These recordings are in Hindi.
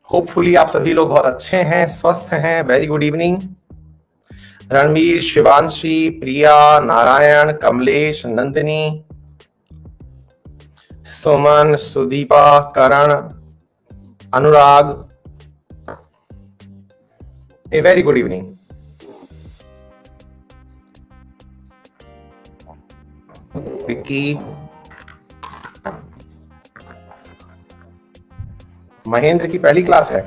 होपफुली आप सभी लोग बहुत अच्छे हैं, स्वस्थ हैं। Very good evening. Ranveer, Shivanshi, Priya, Narayan, Kamlesh, Nandini, Suman, Sudipa, Karan, Anurag, a very good evening. Vicky, Mahendra की पहली क्लास है।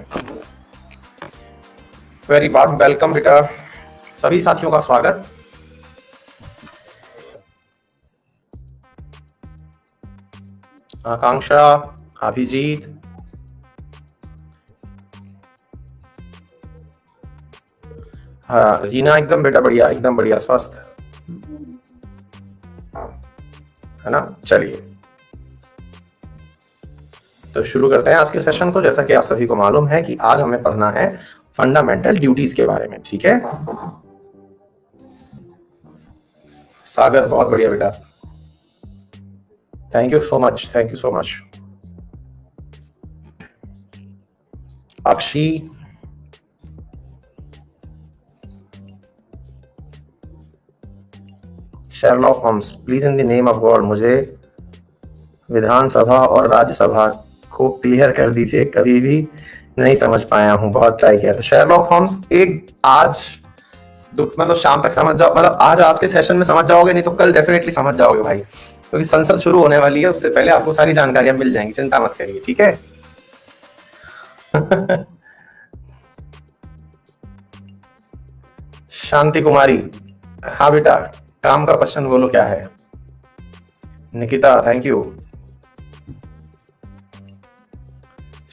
वेरी वार्म वेलकम बेटा। सभी साथियों का स्वागत। आकांक्षा, अभिजीत, हाँ रीना, एकदम बेटा बढ़िया, एकदम बढ़िया, स्वस्थ है ना। चलिए तो शुरू करते हैं आज के सेशन को। जैसा कि आप सभी को मालूम है कि आज हमें पढ़ना है फंडामेंटल ड्यूटीज के बारे में, ठीक है। सागर, बहुत बढ़िया बेटा, thank you so much, thank you so much. Akshi, Sherlock Holmes, please in the name of God मुझे विधानसभा और राज्यसभा को क्लियर कर दीजिए, कभी भी नहीं समझ पाया हूं, बहुत ट्राई किया। तो शेरलॉक होम्स एक आज मतलब शाम तक समझ जाओ, मतलब आज के सेशन में समझ जाओगे, नहीं तो कल डेफिनेटली समझ जाओगे भाई, क्योंकि संसद शुरू होने वाली है, उससे पहले आपको सारी जानकारियां मिल जाएंगी, चिंता मत करिए, ठीक है। शांति कुमारी, हाँ बेटा, काम का क्वेश्चन बोलो क्या है। Nikita, thank you.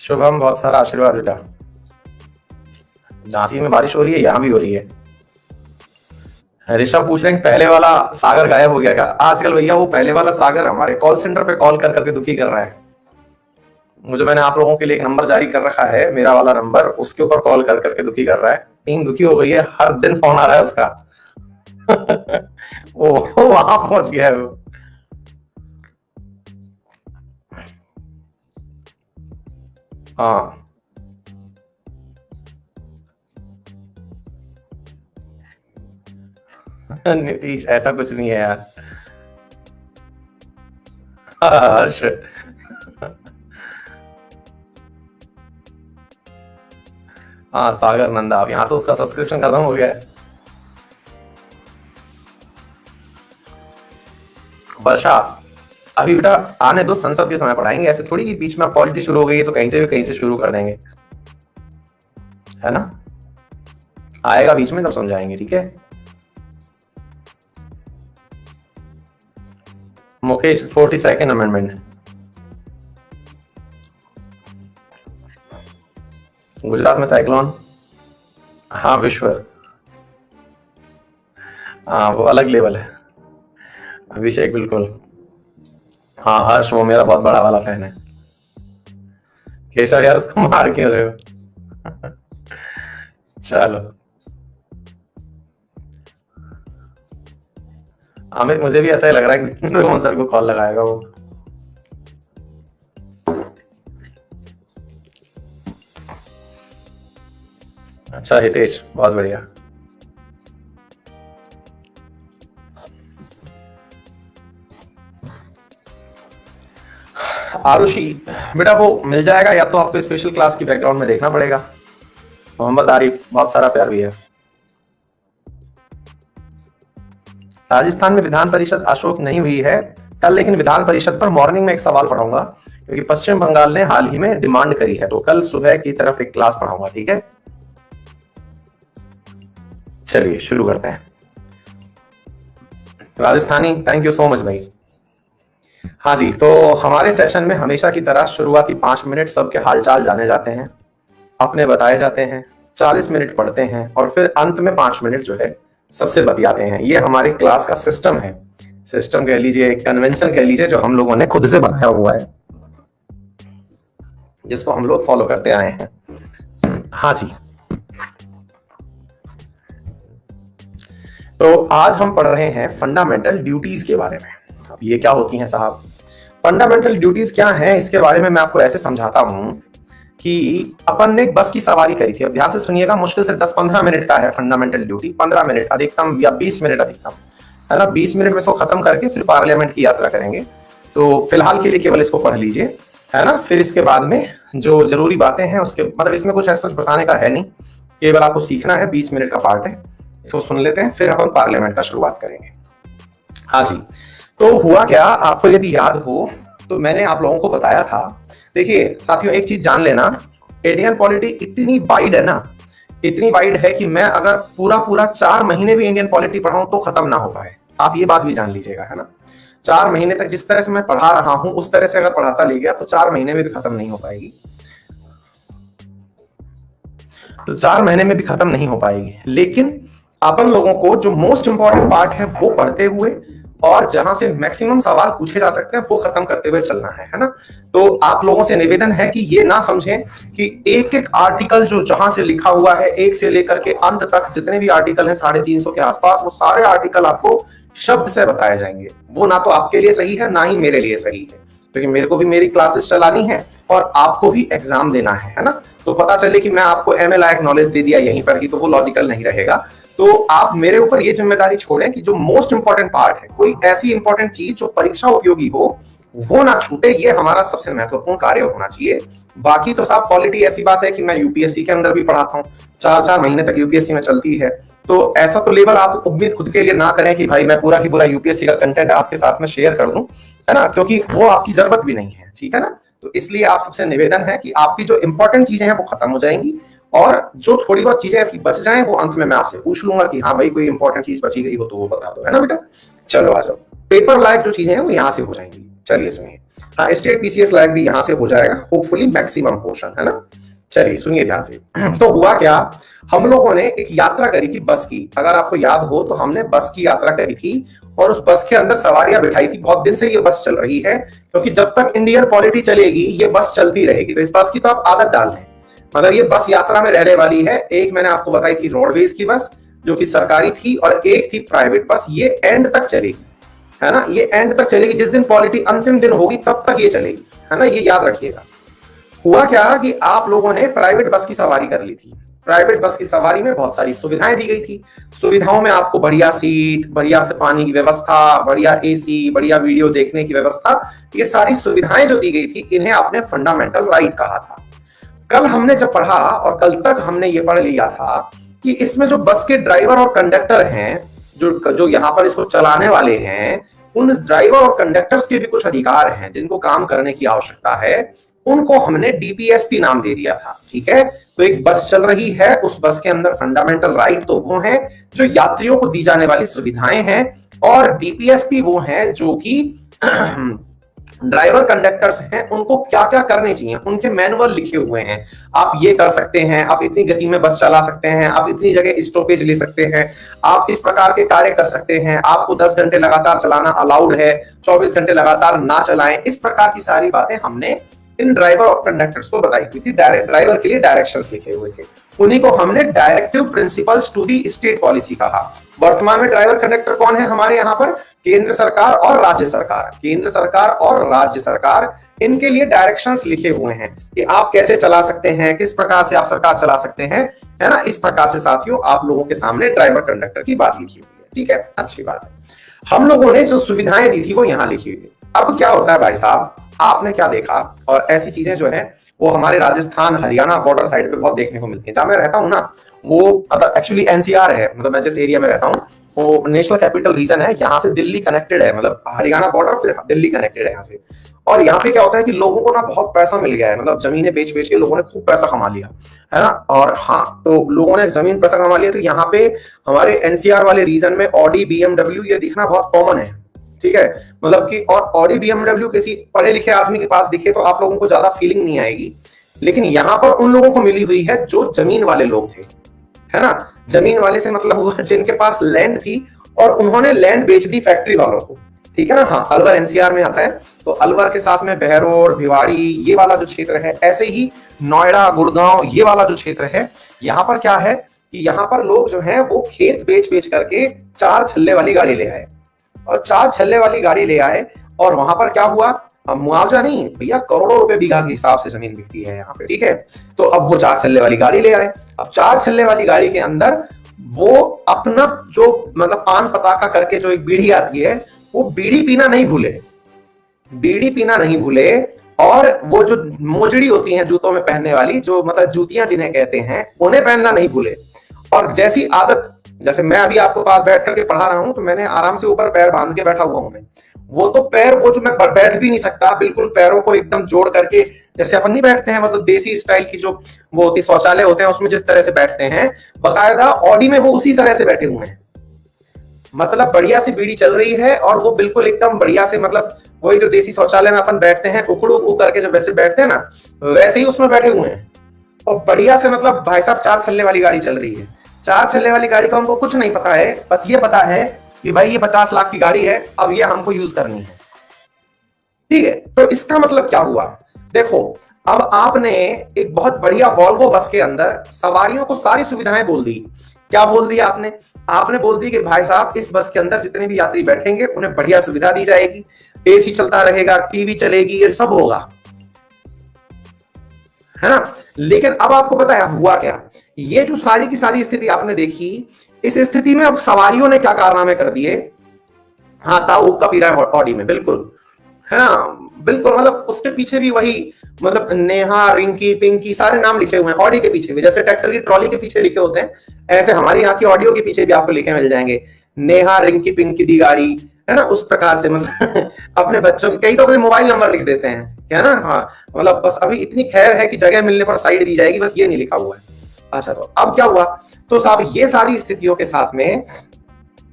शुभम, बहुत सारा आशीर्वाद बेटा। झांसी में बारिश हो रही है, यहां भी हो रही है। ऋषभ पूछ रहे हैं पहले वाला सागर गायब हो गया क्या। आजकल भैया वो पहले वाला सागर हमारे कॉल सेंटर पे कॉल कर करके दुखी कर रहा है मुझे। मैंने आप लोगों के लिए एक नंबर जारी कर रखा है, मेरा वाला नंबर, उसके ऊपर कॉल कर करके दुखी कर रहा है। टीम दुखी हो गई है, हर दिन फोन आ रहा है उसका। वो वहां पहुंच गया है वो। हाँ नीतीश, ऐसा कुछ नहीं है यार। हर्ष, हाँ सागर नंदा, अब यहाँ तो उसका सब्सक्रिप्शन खत्म हो गया है। वर्षा, अभी बेटा आने दो, संसद के समय पढ़ाएंगे, ऐसे थोड़ी कि बीच में पॉलिटिक्स शुरू हो गई है तो कहीं से शुरू कर देंगे, है ना। आएगा बीच में तब समझाएंगे, ठीक है। मुकेश, 42nd अमेंडमेंट, गुजरात में साइक्लोन, हाँ विश्व, हाँ वो अलग लेवल है। अभिषेक, बिल्कुल, हाँ हर्ष, वो मेरा बहुत बड़ा वाला फैन है। केशव यार, उसको मार क्यों रहे हो। चलो अमित, मुझे भी ऐसा ही लग रहा है कि रोहन सर को कॉल लगाएगा वो। अच्छा हितेश, बहुत बढ़िया। आरुषि बेटा, वो मिल जाएगा या तो आपको स्पेशल क्लास की बैकग्राउंड में देखना पड़ेगा। मोहम्मद आरिफ, बहुत सारा प्यार भी है। राजस्थान में विधान परिषद अशोक नहीं हुई है कल, लेकिन विधान परिषद पर मॉर्निंग में एक सवाल पढ़ाऊंगा, क्योंकि पश्चिम बंगाल ने हाल ही में डिमांड करी है, तो कल सुबह की तरफ एक क्लास पढ़ाऊंगा, ठीक है। चलिए शुरू करते हैं। Rajasthani, thank you so much भाई। हाँ जी, तो हमारे सेशन में हमेशा की तरह शुरुआती 5 मिनट सबके हालचाल जाने जाते हैं, अपने बताए जाते हैं, 40 मिनट पढ़ते हैं, और फिर अंत में 5 मिनट जो है सबसे बतियाते हैं। ये हमारी क्लास का सिस्टम है, सिस्टम कह लीजिए, कन्वेंशन कह लीजिए, जो हम लोगों ने खुद से बनाया हुआ है, जिसको हम लोग फॉलो करते आए हैं। हाँ जी, तो आज हम पढ़ रहे हैं फंडामेंटल ड्यूटीज के बारे में। अब ये क्या होती हैं साहब, फंडामेंटल ड्यूटीज क्या हैं, इसके बारे में मैं आपको ऐसे समझाता हूं कि अपन ने एक बस की सवारी करी थी। अब ध्यान से सुनिएगा, मुश्किल से 10-15 मिनट का है फंडामेंटल ड्यूटी, 15 मिनट अधिकतम या 20 मिनट अधिकतम, है ना। 20 मिनट में इसको खत्म करके फिर पार्लियामेंट की यात्रा करेंगे। तो फिलहाल के लिए केवल इसको पढ़ लीजिए, है ना। फिर इसके बाद में जो जरूरी बातें हैं उसके मतलब इसमें कुछ ऐसा बताने का है नहीं, केवल आपको सीखना है। 20 मिनट का पार्ट है, इसको सुन लेते हैं, फिर अपन पार्लियामेंट का शुरुआत करेंगे। हाँ जी, तो हुआ क्या, आपको यदि याद हो तो मैंने आप लोगों को बताया था। देखिए साथियों, एक चीज जान लेना, इंडियन पॉलिटी इतनी वाइड है ना, इतनी वाइड है कि मैं अगर पूरा पूरा 4 महीने भी इंडियन पॉलिटी पढ़ाऊं तो खत्म ना हो पाए। आप ये बात भी जान लीजिएगा, है ना। 4 महीने तक जिस तरह से मैं पढ़ा रहा हूं उस तरह से अगर पढ़ाता ले गया तो 4 महीने में भी खत्म नहीं हो पाएगी, तो 4 महीने में भी खत्म नहीं हो पाएगी। लेकिन अपन लोगों को जो मोस्ट इंपॉर्टेंट पार्ट है वो पढ़ते हुए और जहां से मैक्सिमम सवाल पूछे जा सकते हैं वो खत्म करते हुए चलना है ना। तो आप लोगों से निवेदन है कि ये ना समझें कि एक एक आर्टिकल जो जहां से लिखा हुआ है, एक से लेकर के अंत तक जितने भी आर्टिकल हैं 350 के आसपास, वो सारे आर्टिकल आपको शब्द से बताए जाएंगे। वो ना तो आपके लिए सही है ना ही मेरे लिए सही है, क्योंकि मेरे को भी मेरी क्लासेस चलानी है और आपको भी एग्जाम देना है ना। तो पता चले कि मैं आपको एमए लायक नॉलेज दे दिया यहीं पर ही, तो वो लॉजिकल नहीं रहेगा। तो आप मेरे ऊपर ये जिम्मेदारी छोड़ें कि जो मोस्ट इंपॉर्टेंट पार्ट है, कोई ऐसी इंपॉर्टेंट चीज जो परीक्षा उपयोगी हो वो ना छूटे, ये हमारा सबसे महत्वपूर्ण कार्य होना चाहिए। बाकी तो साहब पॉलिटी ऐसी बात है कि मैं यूपीएससी के अंदर भी पढ़ाता हूँ, 4-4 महीने तक यूपीएससी में चलती है। तो ऐसा तो लेवल आप उम्मीद खुद के लिए ना करें कि भाई मैं पूरा की पूरा यूपीएससी का कंटेंट आपके साथ में शेयर कर दूं, है ना, क्योंकि वो आपकी जरूरत भी नहीं है, ठीक है ना। तो इसलिए आप सबसे निवेदन है कि आपकी जो इंपॉर्टेंट चीजें हैं वो खत्म हो जाएंगी और जो थोड़ी बहुत चीजें ऐसी बच जाएं वो अंत में मैं आपसे पूछ लूंगा कि हाँ भाई कोई इंपॉर्टेंट चीज बची गई हो तो वो बता दो, है ना बेटा। चलो आ जाओ, पेपर लायक जो चीजें हैं वो यहाँ से हो जाएंगी। चलिए सुनिए, हाँ स्टेट पीसीएस लायक भी यहाँ से हो जाएगा, होपफुली मैक्सिमम पोर्शन, है ना। चलिए सुनिए ध्यान से। तो हुआ क्या, हम लोगों ने एक यात्रा करी थी बस की। अगर आपको याद हो तो हमने बस की यात्रा करी थी और उस बस के अंदर सवारियां बिठाई थी। बहुत दिन से ये बस चल रही है, क्योंकि जब तक इंडियन पॉलिटी चलेगी ये बस चलती रहेगी। तो इस बस की तो आप आदत डाल लें, मतलब ये बस यात्रा में रहने वाली है। एक मैंने आपको बताई थी रोडवेज की बस जो कि सरकारी थी, और एक थी प्राइवेट बस। ये एंड तक चलेगी, है ना, ये एंड तक चलेगी। जिस दिन पॉलिटी अंतिम दिन होगी तब तक ये चलेगी, है ना, ये याद रखिएगा। हुआ क्या कि आप लोगों ने प्राइवेट बस की सवारी कर ली थी। प्राइवेट बस की सवारी में बहुत सारी सुविधाएं दी गई थी। सुविधाओं में आपको बढ़िया सीट, बढ़िया से पानी की व्यवस्था, बढ़िया एसी, बढ़िया वीडियो देखने की व्यवस्था, ये सारी सुविधाएं जो दी गई थी इन्हें आपने फंडामेंटल राइट कहा था। कल हमने जब पढ़ा और कल तक हमने ये पढ़ लिया था कि इसमें जो बस के ड्राइवर और कंडक्टर हैं, जो यहाँ पर इसको चलाने वाले हैं, उन ड्राइवर और कंडक्टर्स के भी कुछ अधिकार हैं जिनको काम करने की आवश्यकता है। उनको हमने डीपीएसपी नाम दे दिया था, ठीक है। तो एक बस चल रही है, उस बस के अंदर फंडामेंटल राइट तो वो है जो यात्रियों को दी जाने वाली सुविधाएं हैं, और डीपीएसपी वो है जो कि ड्राइवर कंडक्टर्स हैं उनको क्या क्या करने चाहिए, उनके मैनुअल लिखे हुए हैं। आप ये कर सकते हैं, आप इतनी गति में बस चला सकते हैं, आप इतनी जगह स्टॉपेज ले सकते हैं, आप इस प्रकार के कार्य कर सकते हैं, आपको 10 घंटे लगातार चलाना अलाउड है, 24 घंटे लगातार ना चलाएं। इस प्रकार की सारी बातें हमने इन ड्राइवर और कंडक्टर्स को बताई हुई थी। ड्राइवर के लिए डायरेक्शंस लिखे हुए थे, उन्हीं को हमने directive principles to the state policy कहा। वर्तमान में ड्राइवर कंडक्टर कौन है हमारे यहाँ पर, केंद्र सरकार और राज्य सरकार। केंद्र सरकार और राज्य सरकार, इनके लिए डायरेक्शंस लिखे हुए हैं कि आप कैसे चला सकते हैं, किस प्रकार से आप सरकार चला सकते हैं, है ना। इस प्रकार से साथियों आप लोगों के सामने ड्राइवर कंडक्टर की बात लिखी हुई है, ठीक है, अच्छी बात है। हम लोगों ने जो सुविधाएं दी थी वो यहाँ लिखी हुई है। अब क्या होता है भाई साहब, आपने क्या देखा, और ऐसी चीजें जो है वो हमारे राजस्थान हरियाणा बॉर्डर साइड पे बहुत देखने को मिलती है। जहां मैं रहता हूँ ना, वो मतलब एक्चुअली एनसीआर है, मतलब मैं जिस एरिया में रहता हूँ वो नेशनल कैपिटल रीजन है। यहाँ से दिल्ली कनेक्टेड है, मतलब हरियाणा बॉर्डर फिर दिल्ली कनेक्टेड है यहाँ से। और यहाँ पे क्या होता है कि लोगों को ना बहुत पैसा मिल गया है, मतलब जमीनें बेच बेच के लोगों ने खूब पैसा कमा लिया, है ना। और हाँ, तो लोगों ने जमीन पैसा कमा लिया, तो यहाँ पे हमारे एनसीआर वाले रीजन में ऑडी बीएमडब्ल्यू ये दिखना बहुत कॉमन है, ठीक है। मतलब कि और ऑडी बीएमडब्ल्यू किसी पढ़े लिखे आदमी के पास दिखे तो आप लोगों को ज्यादा फीलिंग नहीं आएगी, लेकिन यहाँ पर उन लोगों को मिली हुई है जो जमीन वाले लोग थे, है ना। जमीन वाले से मतलब हुआ जिनके पास लैंड थी और उन्होंने लैंड बेच दी फैक्ट्री वालों को, ठीक है ना। हाँ, अलवर एनसीआर में आता है, तो अलवर के साथ में बहरोड, भिवाड़ी ये वाला जो क्षेत्र है, ऐसे ही नोएडा, गुड़गांव ये वाला जो क्षेत्र है, यहाँ पर क्या है कि यहाँ पर लोग जो है वो खेत बेच बेच करके 4 छल्ले वाली गाड़ी ले आए, और 4 छल्ले वाली गाड़ी ले आए। और वहां पर क्या हुआ, मुआवजा नहीं भैया, करोड़ों रुपए बीघा के हिसाब से जमीन बिकती है यहाँ पे, ठीक है। तो अब वो 4 छल्ले वाली गाड़ी ले आए। अब 4 छल्ले वाली गाड़ी के अंदर वो अपना जो मतलब पान पताका करके जो एक बीड़ी आती है, वो बीड़ी पीना नहीं भूले, बीड़ी पीना नहीं भूले। और वो जो मोजड़ी होती हैं जूतों में पहनने वाली, जो मतलब जूतियां जिन्हें कहते हैं, उन्हें पहनना नहीं भूले। और जैसी आदत, जैसे मैं अभी आपको पास बैठ करके पढ़ा रहा हूं, तो मैंने आराम से ऊपर पैर बांध के बैठा हुआ हूं मैं। वो तो पैर, वो जो मैं बैठ भी नहीं सकता, बिल्कुल पैरों को एकदम जोड़ करके, जैसे अपन नहीं बैठते हैं, मतलब देसी स्टाइल की जो वो होती शौचालय होते हैं उसमें जिस तरह से बैठते हैं, बकायदा ऑडी में वो उसी तरह से बैठे हुए हैं। मतलब बढ़िया सी बीड़ी चल रही है और वो बिल्कुल एकदम बढ़िया से, मतलब वही जो देसी शौचालय में अपन बैठते हैं उकड़ू उकड़ू करके, जब वैसे बैठते हैं ना, वैसे ही उसमें बैठे हुए हैं। और बढ़िया से, मतलब भाई साहब 4 छल्ले वाली गाड़ी चल रही है। 4 छल्ले वाली गाड़ी का उनको कुछ नहीं पता है, बस ये पता है कि भाई ये 50 लाख की गाड़ी है, अब ये हमको यूज करनी है, ठीक है। तो इसका मतलब क्या हुआ, देखो अब आपने एक बहुत बढ़िया वॉल्वो बस के अंदर सवारियों को सारी सुविधाएं बोल दी। क्या बोल दिया आपने? आपने बोल दी कि भाई साहब इस बस के अंदर जितने भी यात्री बैठेंगे उन्हें बढ़िया सुविधा दी जाएगी, एसी चलता रहेगा, टीवी चलेगी, ये सब होगा, है ना। लेकिन अब आपको पता है हुआ क्या, ये जो सारी की सारी स्थिति आपने देखी, इस स्थिति में अब सवारियों ने क्या कारनामे कर दिए। हाँ, ताऊ का पी रहा है ऑडी में, बिल्कुल, है ना, बिल्कुल। मतलब उसके पीछे भी वही, मतलब नेहा, रिंकी, पिंकी, सारे नाम लिखे हुए हैं ऑडी के पीछे भी, जैसे ट्रैक्टर की ट्रॉली के पीछे लिखे होते हैं, ऐसे हमारी यहाँ की ऑडियो के पीछे भी आपको लिखे मिल जाएंगे, नेहा रिंकी पिंकी दी गाड़ी, है ना, उस प्रकार से। मतलब अपने बच्चों, कई तो अपने मोबाइल नंबर लिख देते हैं, क्या ना। हाँ, मतलब बस अभी इतनी खैर है कि जगह मिलने पर साइड दी जाएगी, बस ये नहीं लिखा हुआ है। अच्छा, तो अब क्या हुआ, तो साहब ये सारी स्थितियों के साथ में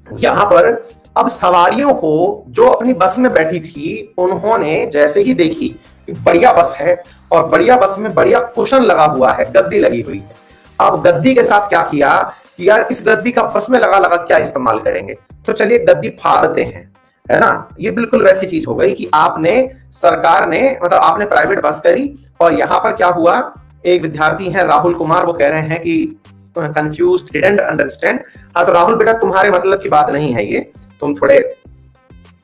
यहां पर अब सवारियों को जो अपनी बस में बैठी थी, उन्होंने जैसे ही देखी कि बढ़िया बस है और बढ़िया बस में बढ़िया कुशन लगा हुआ है, गद्दी लगी हुई है, अब गद्दी के साथ क्या किया कि यार इस गद्दी का बस में लगा लगा क्या इस्तेमाल करेंगे, तो चलिए गद्दी फाड़ते हैं, है ना। ये बिल्कुल वैसी चीज हो गई कि आपने, सरकार ने, मतलब आपने प्राइवेट बस करी। और यहां पर क्या हुआ, एक विद्यार्थी हैं राहुल कुमार, वो कह रहे हैं कि कंफ्यूज, डिडंट अंडरस्टैंड। हाँ, तो राहुल बेटा तुम्हारे मतलब की बात नहीं है ये, तुम थोड़े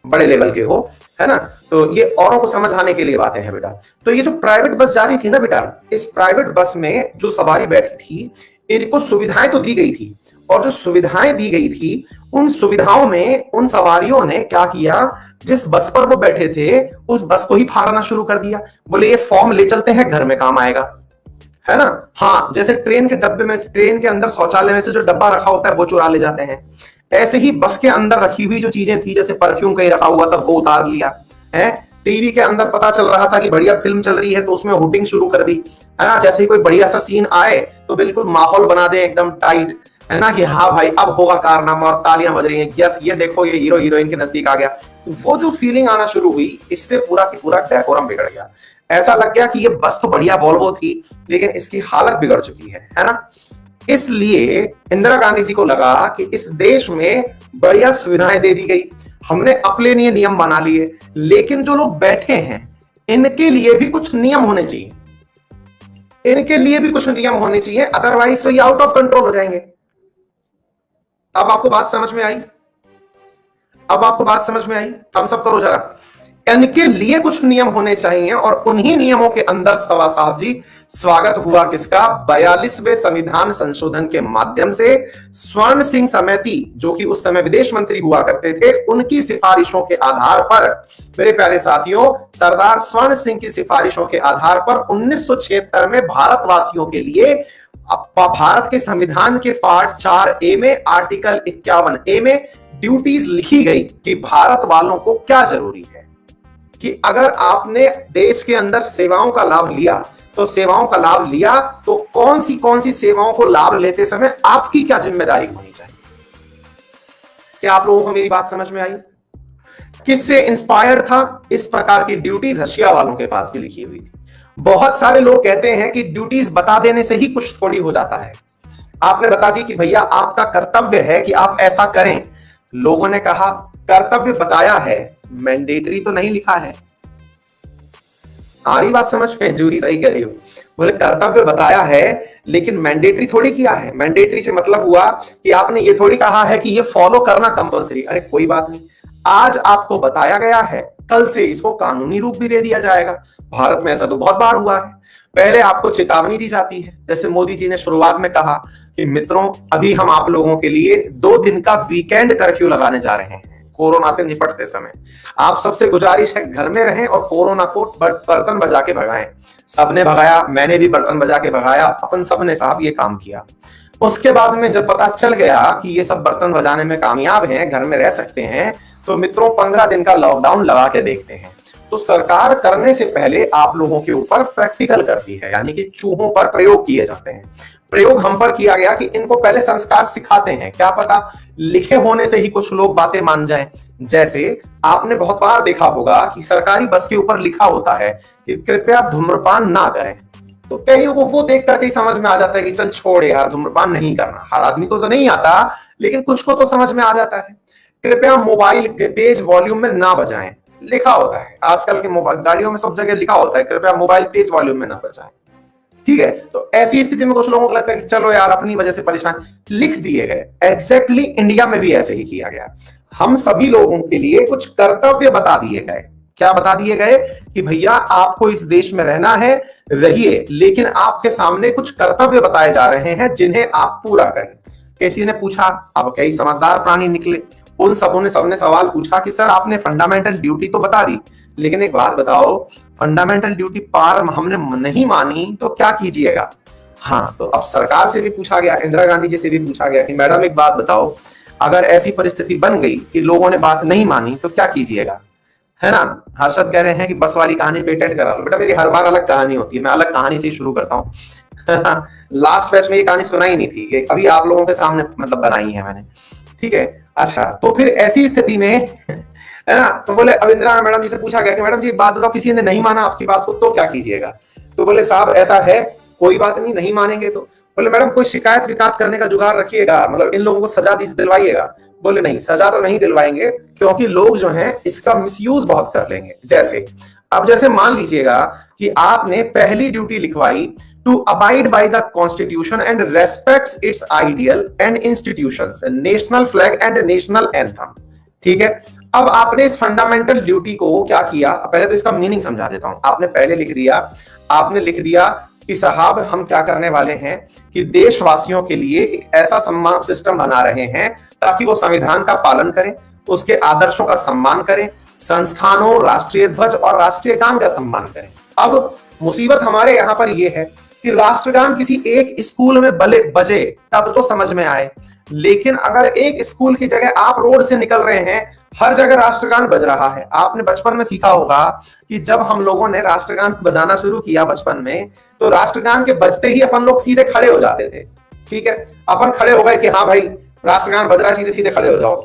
बड़े लेवल के हो, है ना, तो ये औरों को समझ आने के लिए बातें हैं बेटा। तो ये जो प्राइवेट बस जा रही थी ना बेटा, इस प्राइवेट बस में जो सवारी बैठी थी, इनको सुविधाएं तो दी गई थी, और जो सुविधाएं दी गई थी, उन सुविधाओं में उन सवारियों ने क्या किया, जिस बस पर वो बैठे थे उस बस को ही फाड़ना शुरू कर दिया। बोले ये फॉर्म ले चलते हैं, घर में काम आएगा, है ना। हाँ, जैसे ट्रेन के डब्बे में, ट्रेन के अंदर शौचालय में से जो डब्बा रखा होता है वो चुरा ले जाते हैं, ऐसे ही बस के अंदर रखी हुई जो चीजें थी, जैसे परफ्यूम कहीं रखा हुआ था वो उतार लिया है। टीवी के अंदर पता चल रहा था कि बढ़िया फिल्म चल रही है तो उसमें हुटिंग शुरू कर दी, है ना। जैसे ही कोई बढ़िया सा सीन आए तो बिल्कुल माहौल बना दे एकदम टाइट, है ना, कि हाँ भाई अब होगा कारनामा, और तालियां बज रही हैं, यस ये देखो ये हीरो हीरोइन के नजदीक आ गया। वो जो फीलिंग आना शुरू हुई, इससे पूरा की पूरा डेकोरम बिगड़ गया। ऐसा लग गया कि ये बस तो बढ़िया वॉल्वो थी, लेकिन इसकी हालत बिगड़ चुकी है ना। इसलिए इंदिरा गांधी जी को लगा कि इस देश में बढ़िया सुविधाएं दे दी गई, हमने अपने लिए नियम बना लिए, लेकिन जो लोग बैठे हैं इनके लिए भी कुछ नियम होने चाहिए, इनके लिए भी कुछ नियम होने चाहिए, अदरवाइज तो ये आउट ऑफ कंट्रोल हो जाएंगे। अब आपको बात समझ में आई, अब आपको बात समझ में आई, अब सब करो जरा। इनके लिए कुछ नियम होने चाहिए, और उन्हीं नियमों के अंदर साहब जी स्वागत हुआ किसका, 42वें संविधान संशोधन के माध्यम से स्वर्ण सिंह समेति, जो कि उस समय विदेश मंत्री हुआ करते थे, उनकी सिफारिशों के आधार पर, मेरे प्यारे साथियों, सरदार स्वर्ण सिंह की सिफारिशों के आधार पर 1976 में भारतवासियों के लिए भारत के संविधान के पार्ट 4A में आर्टिकल 51A में ड्यूटीज लिखी गई कि भारत वालों को क्या जरूरी है, कि अगर आपने देश के अंदर सेवाओं का लाभ लिया, तो सेवाओं का लाभ लिया तो कौन सी सेवाओं को लाभ लेते समय आपकी क्या जिम्मेदारी होनी चाहिए। क्या आप लोगों को मेरी बात समझ में आई? किससे इंस्पायर था इस प्रकार की ड्यूटी? रशिया वालों के पास भी लिखी हुई थी। बहुत सारे लोग कहते हैं कि ड्यूटीज बता देने से ही कुछ थोड़ी हो जाता है। आपने बता दी कि भैया आपका कर्तव्य है कि आप ऐसा करें, लोगों ने कहा कर्तव्य बताया है, मैंडेटरी तो नहीं लिखा है। आ रही बात समझ में? जूही सही कह रही हो, बोले कर्तव्य बताया है लेकिन मैंडेटरी थोड़ी किया है। मैंडेटरी से मतलब हुआ कि आपने ये थोड़ी कहा है कि ये फॉलो करना कंपलसरी। अरे कोई बात नहीं, आज आपको बताया गया है, कल से इसको कानूनी रूप भी दे दिया जाएगा। भारत में ऐसा तो बहुत बार हुआ है। पहले आपको चेतावनी दी जाती है, जैसे मोदी जी ने शुरुआत में कहा कि मित्रों अभी हम आप लोगों के लिए 2 दिन का वीकेंड कर्फ्यू लगाने जा रहे हैं कोरोना से निपटते समय। आप सबसे गुजारिश है घर में रहें और कोरोना को बर्तन बजा के भगाएं। सबने भगाया, मैंने भी बर्तन बजा के भगाया, अपन सबने साहब ये काम किया। उसके बाद में जब पता चल गया कि ये सब बर्तन बजाने में कामयाब हैं, घर में रह सकते हैं, तो मित्रों 15 दिन का लॉकडाउन लगा के देखते हैं। तो सरकार करने से पहले आप लोगों के ऊपर प्रैक्टिकल करती है, यानी कि चूहों पर प्रयोग किए जाते हैं। प्रयोग हम पर किया गया कि इनको पहले संस्कार सिखाते हैं, क्या पता लिखे होने से ही कुछ लोग बातें मान जाएं। जैसे आपने बहुत बार देखा होगा कि सरकारी बस के ऊपर लिखा होता है कि कृपया धूम्रपान ना करें, तो कईयों को वो देख करके समझ में आ जाता है कि चल छोड़ यार, धूम्रपान नहीं करना। हर आदमी को तो नहीं आता, लेकिन कुछ को तो समझ में आ जाता है। कृपया मोबाइल तेज वॉल्यूम में ना बजाएं, लिखा होता है। आजकल के मोबाइल गाड़ियों में सब जगह लिखा होता है कृपया मोबाइल तेज वॉल्यूम में ना बजाएं। ठीक है, तो ऐसी स्थिति में कुछ लोगों को लगता है कि चलो यार अपनी वजह से परेशान, लिख दिए गए। एग्जैक्टली इंडिया में भी ऐसे ही किया गया। हम सभी लोगों के लिए कुछ कर्तव्य बता दिए गए। क्या बता दिए गए कि भैया आपको इस देश में रहना है, रहिए, लेकिन आपके सामने कुछ कर्तव्य बताए जा रहे हैं जिन्हें आप पूरा करें। किसी ने पूछा, अब कई समझदार प्राणी निकले, उन सबने सवाल पूछा कि सर आपने फंडामेंटल ड्यूटी तो बता दी, लेकिन एक बात बताओ, फंडामेंटल ड्यूटी पार हमने नहीं मानी तो क्या कीजिएगा। हाँ, तो अब सरकार से भी पूछा गया, इंदिरा गांधी जी से भी पूछा गया कि मैडम एक बात बताओ, अगर ऐसी परिस्थिति बन गई कि लोगों ने बात नहीं मानी तो क्या कीजिएगा, है ना। हर्षद कह रहे हैं कि बस वाली कहानी पेटेंट करा लो। बेटा मेरी हर बार अलग कहानी होती है, मैं अलग कहानी से ही शुरू करता हूँ। लास्ट बैच में ये कहानी सुनाई नहीं थी, अभी आप लोगों के सामने मतलब बनाई है मैंने। ठीक है, अच्छा, तो फिर ऐसी स्थिति में है ना, तो बोले अब इंदिरा मैडम जी से पूछा गया कि मैडम जी बात बताओ, किसी ने नहीं माना आपकी बात को तो क्या कीजिएगा। तो बोले साहब ऐसा है, कोई बात नहीं, नहीं मानेंगे तो। बोले मैडम कोई शिकायत विकायत करने का जुगाड़ रखिएगा, मतलब इन लोगों को सजा दिलवाइएगा। बोले नहीं, सजा तो नहीं दिलवाएंगे, क्योंकि लोग जो हैं इसका मिसयूज बहुत कर लेंगे। जैसे मान लीजिएगा कि आपने पहली ड्यूटी लिखवाई, to abide by the constitution and respects its ideal and institutions, national flag and national anthem. ठीक है, अब आपने इस फंडामेंटल ड्यूटी को क्या किया, पहले तो इसका मीनिंग समझा देता हूं। आपने लिख दिया कि साहब हम क्या करने वाले हैं कि देशवासियों के लिए एक ऐसा सम्मान सिस्टम बना रहे हैं ताकि वो संविधान का पालन करें, उसके आदर्शों का सम्मान करें, संस्थानों, राष्ट्रीय ध्वज और राष्ट्रीय गान का सम्मान करें। अब मुसीबत हमारे यहां पर यह है कि राष्ट्रगान किसी एक स्कूल में बजे तब तो समझ में आए, लेकिन अगर एक स्कूल की जगह आप रोड से निकल रहे हैं, हर जगह राष्ट्रगान बज रहा है। आपने बचपन में सीखा होगा कि जब हम लोगों ने राष्ट्रगान बजाना शुरू किया बचपन में, तो राष्ट्रगान के बजते ही अपन लोग सीधे खड़े हो जाते थे। ठीक है, अपन खड़े हो गए कि हाँ भाई राष्ट्रगान बज रहा है, सीधे सीधे खड़े हो जाओ,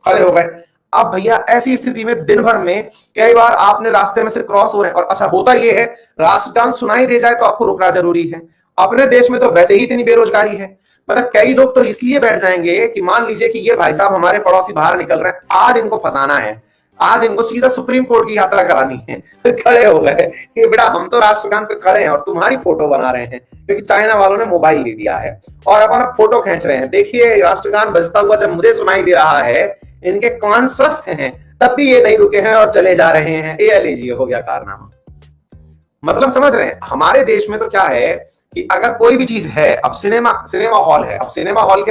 खड़े हो गए। अब भैया ऐसी स्थिति में दिन भर में कई बार आपने रास्ते में से क्रॉस हो रहे हैं, और अच्छा होता ये है राष्ट्रगान सुनाई दे जाए तो आपको रुकना जरूरी है। अपने देश में तो वैसे ही इतनी बेरोजगारी है, मतलब कई लोग तो इसलिए बैठ जाएंगे कि मान लीजिए कि ये भाई साहब हमारे पड़ोसी बाहर निकल रहे हैं, आज इनको फंसाना है, आज इनको सीधा सुप्रीम कोर्ट की यात्रा करानी है। खड़े हो गए कि बेटा हम तो राष्ट्रगान पे खड़े हैं और तुम्हारी फोटो बना रहे हैं, क्योंकि चाइना वालों ने मोबाइल दे दिया है और अपन फोटो खींच रहे हैं। देखिए राष्ट्रगान बजता हुआ जब मुझे सुनाई दे रहा है, इनके कान स्वस्थ हैं, तब भी ये नहीं रुके हैं और चले जा रहे हैं। ये लीजिए हो गया कारनामा। मतलब समझ रहे हैं, हमारे देश में तो क्या है कि अगर कोई भी चीज है, अब सिनेमा हॉल है, अब सिनेमा हॉल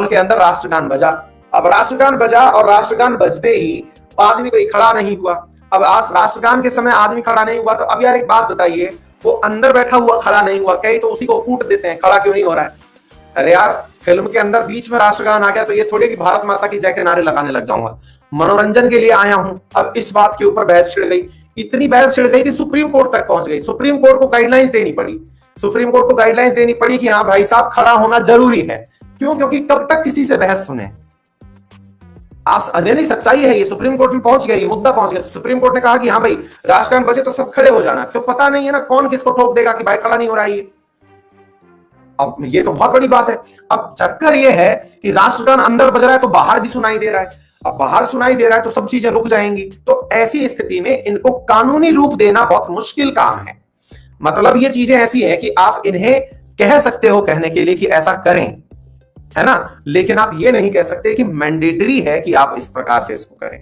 के अंदर राष्ट्रगान बजा, अब राष्ट्रगान बजा और राष्ट्रगान बजते ही आदमी कोई खड़ा नहीं हुआ। अब आज राष्ट्रगान के समय आदमी खड़ा नहीं हुआ, तो अब यार एक बात बताइए, वो अंदर बैठा हुआ खड़ा नहीं हुआ, कई तो उसी को कूट देते हैं, खड़ा क्यों नहीं हो रहा है। अरे यार फिल्म के अंदर बीच में राष्ट्रगान आ गया तो ये थोड़ी कि भारत माता की जय के नारे लगाने लग जाऊंगा। मनोरंजन के लिए आया हूं। अब इस बात के ऊपर बहस छिड़ गई, इतनी बहस छिड़ गई कि सुप्रीम कोर्ट तक पहुंच गई। सुप्रीम कोर्ट को गाइडलाइंस देनी पड़ी कि हाँ भाई साहब खड़ा होना जरूरी है। क्यों? क्योंकि कब तक किसी से बहस सुने। आप नहीं, सच्चाई है, ये सुप्रीम कोर्ट में पहुंच गया, ये मुद्दा पहुंच गया। सुप्रीम कोर्ट ने कहा कि हाँ भाई राष्ट्रगान बजे तो सब खड़े हो जाना। क्यों? पता नहीं है ना कौन किसको ठोक देगा कि भाई खड़ा नहीं हो रहा है ये। अब ये तो बहुत बड़ी बात है। अब चक्कर ये है कि राष्ट्रगान अंदर बज रहा है तो बाहर भी सुनाई दे रहा है, अब बाहर सुनाई दे रहा है तो सब चीजें रुक जाएंगी। तो ऐसी स्थिति में इनको कानूनी रूप देना बहुत मुश्किल काम है। मतलब ये चीजें ऐसी हैं कि आप इन्हें कह सकते हो कहने के लिए कि ऐसा करें, है ना, लेकिन आप ये नहीं कह सकते कि मैंडेटरी है कि आप इस प्रकार से इसको करें।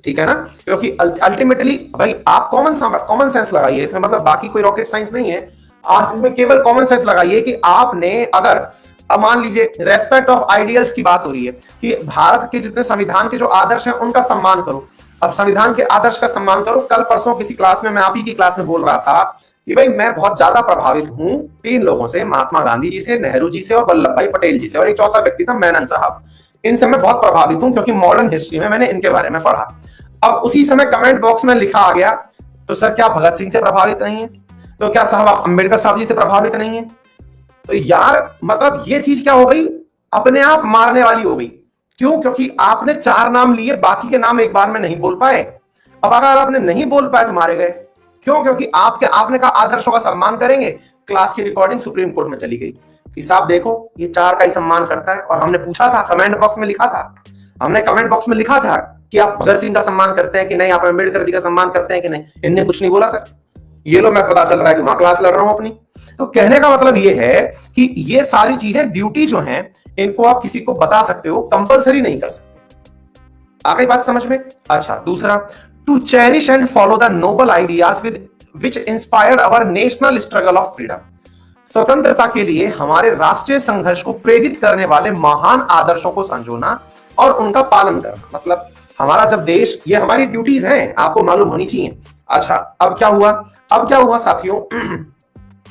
ठीक है ना, क्योंकि अल्टीमेटली भाई आप कॉमन सेंस लगाइए इसमें, मतलब बाकी कोई रॉकेट साइंस नहीं है। आज इसमें केवल कॉमन सेंस लगाइए कि आपने अगर, अब मान लीजिए रेस्पेक्ट ऑफ आइडियल्स की बात हो रही है कि भारत के जितने संविधान के जो आदर्श हैं उनका सम्मान करो। अब संविधान के आदर्श का सम्मान करो, कल परसों किसी क्लास में, मैं आप ही की क्लास में बोल रहा था कि भाई मैं बहुत ज्यादा प्रभावित हूं 3 लोगों से, महात्मा गांधी जी से, नेहरू जी से और वल्लभ भाई पटेल जी से, और एक चौथा व्यक्ति था मेनन साहब। इनसे मैं बहुत प्रभावित हूं क्योंकि मॉडर्न हिस्ट्री में मैंने इनके बारे में पढ़ा। अब उसी समय कमेंट बॉक्स में लिखा आ गया, तो सर क्या भगत सिंह से प्रभावित नहीं है? तो क्या साहब आप अंबेडकर साहब जी से प्रभावित नहीं है? तो यार मतलब ये चीज क्या हो गई, अपने आप मारने वाली हो गई। क्यों? क्योंकि आपने 4 नाम लिए, बाकी के नाम एक बार में नहीं बोल पाए। अब अगर आपने नहीं बोल पाए तो मारे गए। क्यों? क्योंकि आपने कहा आदर्शों का सम्मान करेंगे। क्लास की रिकॉर्डिंग सुप्रीम कोर्ट में चली गई कि साहब देखो ये 4 का ही सम्मान करता है, और हमने पूछा था, कमेंट बॉक्स में लिखा था, हमने कमेंट बॉक्स में लिखा था कि आप भगत सिंह का सम्मान करते हैं कि नहीं, आप अंबेडकर जी का सम्मान करते हैं कि नहीं। इनने कुछ नहीं बोला सर। ये लो, मैं पता चल रहा है कि वहां क्लास लड़ रहा हूं अपनी। तो कहने का मतलब ये है कि ये सारी चीजें, ड्यूटी जो हैं, इनको आप किसी को बता सकते हो, कंपलसरी नहीं कर सकते। आ गई बात समझ में? अच्छा, दूसरा, to cherish and follow the noble ideas with which inspired our national struggle of freedom. स्वतंत्रता के लिए हमारे राष्ट्रीय संघर्ष को प्रेरित करने वाले महान आदर्शों को संजोना और उनका पालन करना। मतलब हमारा जब देश, ये हमारी ड्यूटीज हैं, आपको मालूम होनी चाहिए। अच्छा, अब क्या हुआ? अब क्या हुआ साथियों,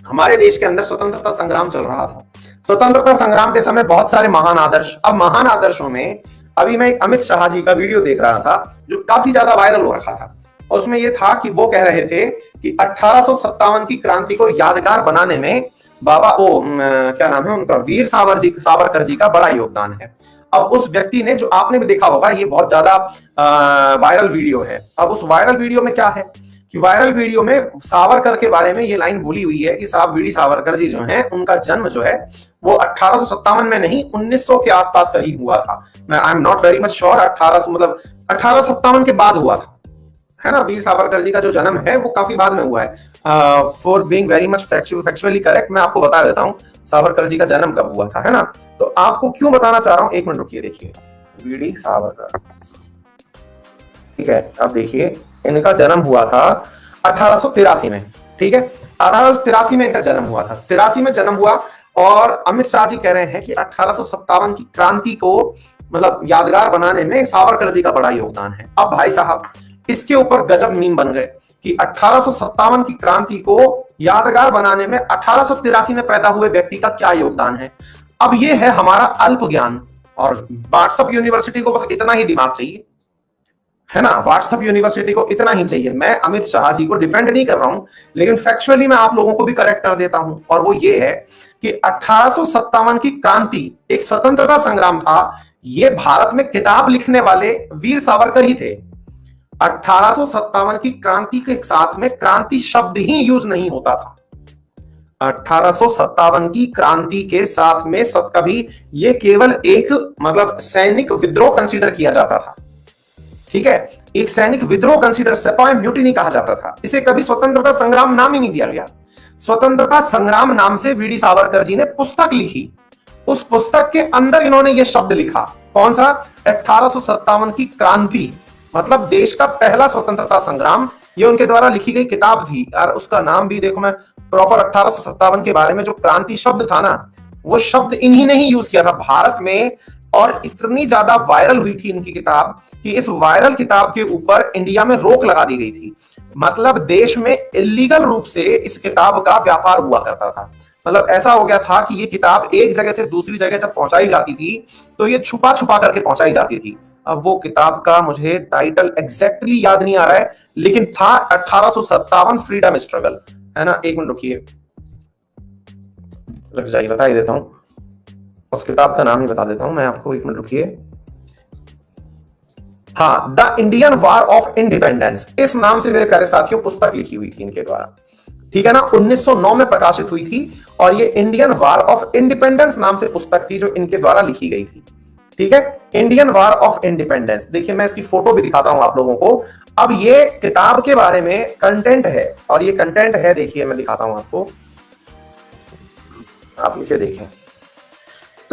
हमारे देश के अंदर स्वतंत्रता संग्राम चल रहा था। स्वतंत्रता संग्राम के समय बहुत सारे महान आदर्श, अब महान आदर्शों में अभी मैं एक अमित शाह जी का वीडियो देख रहा था जो काफी ज्यादा वायरल हो रखा था, और उसमें यह था कि वो कह रहे थे कि 1857 की क्रांति को यादगार बनाने में बाबा क्या नाम है उनका, वीर सावरकर जी का बड़ा योगदान है। अब उस व्यक्ति ने, जो आपने भी देखा होगा, ये बहुत ज्यादा वायरल वीडियो है। अब उस वायरल वीडियो में क्या है कि वायरल वीडियो में सावरकर के बारे में ये लाइन बोली हुई है कि साहब वीडी सावरकर जी जो हैं, उनका जन्म जो है वो 1857 में नहीं 1900 के आसपास का ही हुआ था। मैं I am not very much sure, 1800 मतलब 1857 के बाद हुआ था, है ना। वीर सावरकर जी का जो जन्म है वो काफी बाद में हुआ है। For being very much factually correct, मैं आपको बता देता हूँ सावरकर जी का जन्म कब हुआ था, है ना। तो आपको क्यों बताना चाह रहा हूँ, एक मिनट रुकिए, देखिए वीडी सावरकर, ठीक है। अब देखिए इनका जन्म हुआ था 1883 में, ठीक है। 1883 में इनका जन्म हुआ था, 83 में जन्म हुआ, और अमित शाह जी कह रहे हैं कि 1857 की क्रांति को मतलब यादगार बनाने में सावरकर जी का बड़ा योगदान है। अब भाई साहब इसके ऊपर गजब मीम बन गए कि 1857 की क्रांति को यादगार बनाने में 1883 में पैदा हुए व्यक्ति का क्या योगदान है। अब ये है हमारा अल्प ज्ञान, और व्हाट्सएप यूनिवर्सिटी को बस इतना ही दिमाग चाहिए, है ना। व्हाट्सएप यूनिवर्सिटी को इतना ही चाहिए। मैं अमित शाह जी को डिफेंड नहीं कर रहा हूं, लेकिन फैक्चुअली मैं आप लोगों को भी करेक्ट कर देता हूं, और वो ये है कि 1857 की क्रांति एक स्वतंत्रता संग्राम था। ये भारत में किताब लिखने वाले वीर सावरकर ही थे। 1857 की क्रांति के साथ में क्रांति शब्द ही यूज नहीं होता था। 1857 की क्रांति के साथ में कभी ये केवल एक मतलब सैनिक विद्रोह कंसीडर किया जाता था, ठीक है। एक सैनिक विद्रोह कंसीडर, सेपॉय म्यूटिनी कहा जाता था। इसे कभी स्वतंत्रता संग्राम नाम ही नहीं दिया गया। स्वतंत्रता संग्राम नाम से वीडी सावरकर जी ने पुस्तक लिखी, उस पुस्तक के अंदर इन्होंने यह शब्द लिखा, कौन सा? 1857 की क्रांति, मतलब देश का पहला स्वतंत्रता संग्राम। ये उनके द्वारा लिखी गई किताब थी, और उसका नाम भी देखो, मैं प्रॉपर 1857 के बारे में जो क्रांति शब्द था ना, वो शब्द इन्हीं ने ही यूज किया था भारत में। और इतनी ज्यादा वायरल हुई थी इनकी किताब कि इस वायरल किताब के ऊपर इंडिया में रोक लगा दी गई थी। मतलब देश में इलीगल रूप से इस किताब का व्यापार हुआ करता था। मतलब ऐसा हो गया था कि ये किताब एक जगह से दूसरी जगह जब पहुंचाई जाती थी तो ये छुपा छुपा करके पहुंचाई जाती थी। अब वो किताब का मुझे टाइटल एग्जैक्टली याद नहीं आ रहा है, लेकिन था 1857 फ्रीडम स्ट्रगल, है ना। एक मिनट रुकिए, लग जाइए, बता ही देता हूं, उस किताब का नाम ही बता देता हूं मैं आपको, एक मिनट रुकिए। हाँ, the Indian war of independence, इस नाम से मेरे प्यारे साथियों पुस्तक लिखी हुई थी इनके द्वारा, ठीक है ना। 1909 में प्रकाशित हुई थी, और ये इंडियन वॉर ऑफ इंडिपेंडेंस नाम से पुस्तक थी जो इनके द्वारा लिखी गई थी, ठीक है। इंडियन वॉर ऑफ इंडिपेंडेंस, देखिए मैं इसकी फोटो भी दिखाता हूं आप लोगों को। अब ये किताब के बारे में कंटेंट है, और ये कंटेंट है, देखिए मैं दिखाता हूं आपको, आप इसे देखें।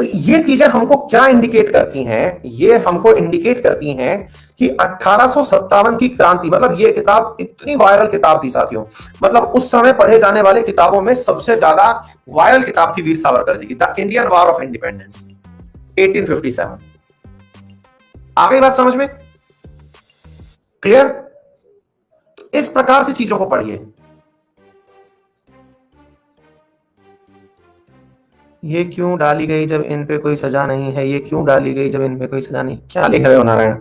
तो ये चीजें हमको क्या इंडिकेट करती हैं? ये हमको इंडिकेट करती हैं कि 1857 की क्रांति, मतलब ये किताब इतनी वायरल किताब थी साथियों, मतलब उस समय पढ़े जाने वाले किताबों में सबसे ज्यादा वायरल किताब थी वीर सावरकर जी की, the Indian war of independence 1857। आ गई बात समझ में? क्लियर? इस प्रकार से चीजों को पढ़िए। ये क्यों डाली गई जब इन पे कोई सजा नहीं है? ये क्यों डाली गई जब इन पे कोई सजा नहीं? क्या लिख रहे हो नारायण?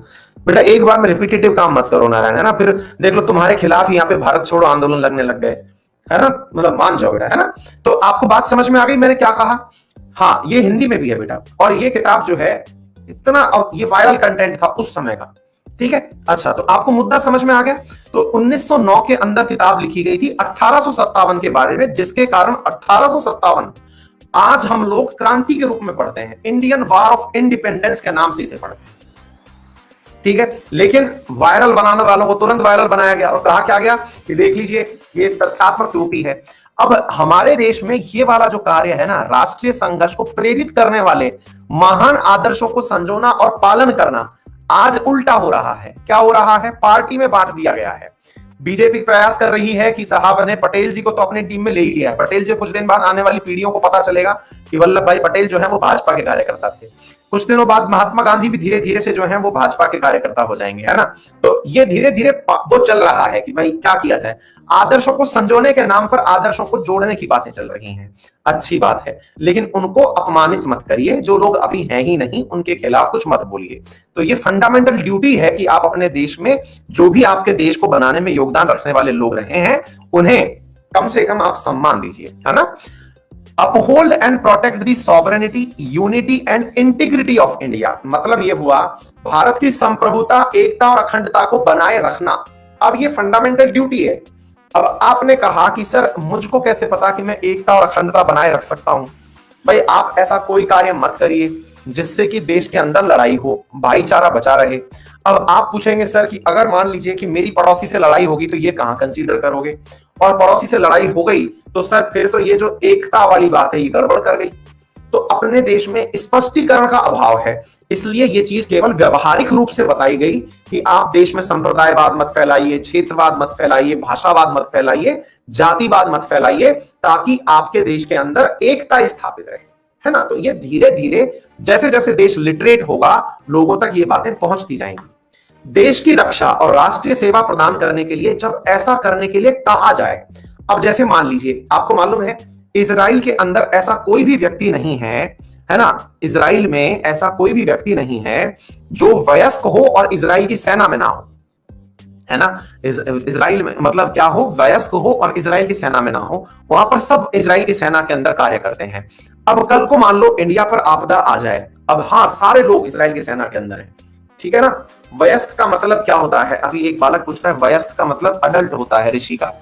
बेटा एक बार में रिपीटेटिव काम मत करो नारायण, है ना? फिर देख लो तुम्हारे खिलाफ ही यहाँ पे भारत छोड़ो आंदोलन लगने लग गए, है ना? मतलब मान जाओ बेटा, है ना? तो आपको बात समझ में आ गई मैंने क्या कहा? हाँ, ये हिंदी में भी है बेटा, और ये किताब जो है इतना, ये वायरल कंटेंट था उस समय का, ठीक है? अच्छा, तो आपको मुद्दा समझ में आ गया? तो 1909 के अंदर किताब लिखी गई थी 1857 के बारे में, जिसके कारण 1857 आज हम लोग क्रांति के रूप में पढ़ते हैं, इंडियन वॉर ऑफ इंडिपेंडेंस के नाम से इसे पढ़ते हैं, ठीक है? लेकिन वायरल बनाने वालों को तुरंत वायरल बनाया गया और कहा क्या गया कि देख लीजिए ये तथ्यात्मक त्रुटि है। अब हमारे देश में ये वाला जो कार्य है ना, राष्ट्रीय संघर्ष को प्रेरित करने वाले महान आदर्शों को संजोना और पालन करना, आज उल्टा हो रहा है। क्या हो रहा है? पार्टी में बांट दिया गया है। बीजेपी प्रयास कर रही है कि साहब ने पटेल जी को तो अपनी टीम में ले ही लिया है। पटेल जी कुछ दिन बाद आने वाली पीढ़ियों को पता चलेगा कि वल्लभ भाई पटेल जो है वो भाजपा के कार्यकर्ता थे। कुछ दिनों बाद महात्मा गांधी भी धीरे धीरे से जो है वो भाजपा के कार्यकर्ता हो जाएंगे, है ना? तो ये धीरे धीरे वो चल रहा है कि भाई क्या किया जाए, आदर्शों को संजोने के नाम पर आदर्शों को जोड़ने की बातें चल रही हैं। अच्छी बात है, लेकिन उनको अपमानित मत करिए। जो लोग अभी हैं ही नहीं उनके खिलाफ कुछ मत बोलिए। तो ये फंडामेंटल ड्यूटी है कि आप अपने देश में जो भी आपके देश को बनाने में योगदान रखने वाले लोग रहे हैं उन्हें कम से कम आप सम्मान दीजिए, है ना? Uphold and protect the sovereignty, unity and integrity of India, मतलब यह हुआ भारत की संप्रभुता, एकता और अखंडता को बनाए रखना। अब ये फंडामेंटल ड्यूटी है। अब आपने कहा कि सर मुझको कैसे पता कि मैं एकता और अखंडता बनाए रख सकता हूं? भाई आप ऐसा कोई कार्य मत करिए जिससे कि देश के अंदर लड़ाई हो, भाईचारा बचा रहे। अब आप पूछेंगे सर कि अगर मान लीजिए कि मेरी पड़ोसी से लड़ाई होगी तो ये कहां कंसीडर करोगे? और पड़ोसी से लड़ाई हो गई तो सर फिर तो ये जो एकता वाली बात है ये गड़बड़ कर गई। तो अपने देश में स्पष्टीकरण का अभाव है, इसलिए ये चीज केवल व्यवहारिक रूप से बताई गई कि आप देश में संप्रदायवाद मत फैलाइए, क्षेत्रवाद मत फैलाइए, भाषावाद मत फैलाइए, जातिवाद मत फैलाइए, ताकि आपके देश के अंदर एकता स्थापित रहे, है ना? तो ये धीरे धीरे जैसे जैसे देश लिटरेट होगा लोगों तक ये बातें पहुंचती जाएंगी। देश की रक्षा और राष्ट्रीय सेवा प्रदान करने के लिए जब ऐसा करने के लिए कहा जाए, अब जैसे मान लीजिए आपको मालूम है इजराइल के अंदर ऐसा कोई भी व्यक्ति नहीं है ना? इजराइल में ऐसा कोई भी व्यक्ति नहीं है जो वयस्क हो और इजराइल की सेना में ना हो, है ना? इजराइल में मतलब क्या हो, वयस्क हो और इजराइल की सेना में ना हो। वहां पर सब इजराइल की सेना के अंदर कार्य करते हैं। अब कल को मान लो इंडिया पर आपदा आ जाए, अब हाँ सारे लोग इजराइल की सेना के अंदर हैं, ठीक है ना? वयस्क का मतलब क्या होता है? अभी एक बालक पूछता है, वयस्क का मतलब अडल्ट होता है, ऋषि का,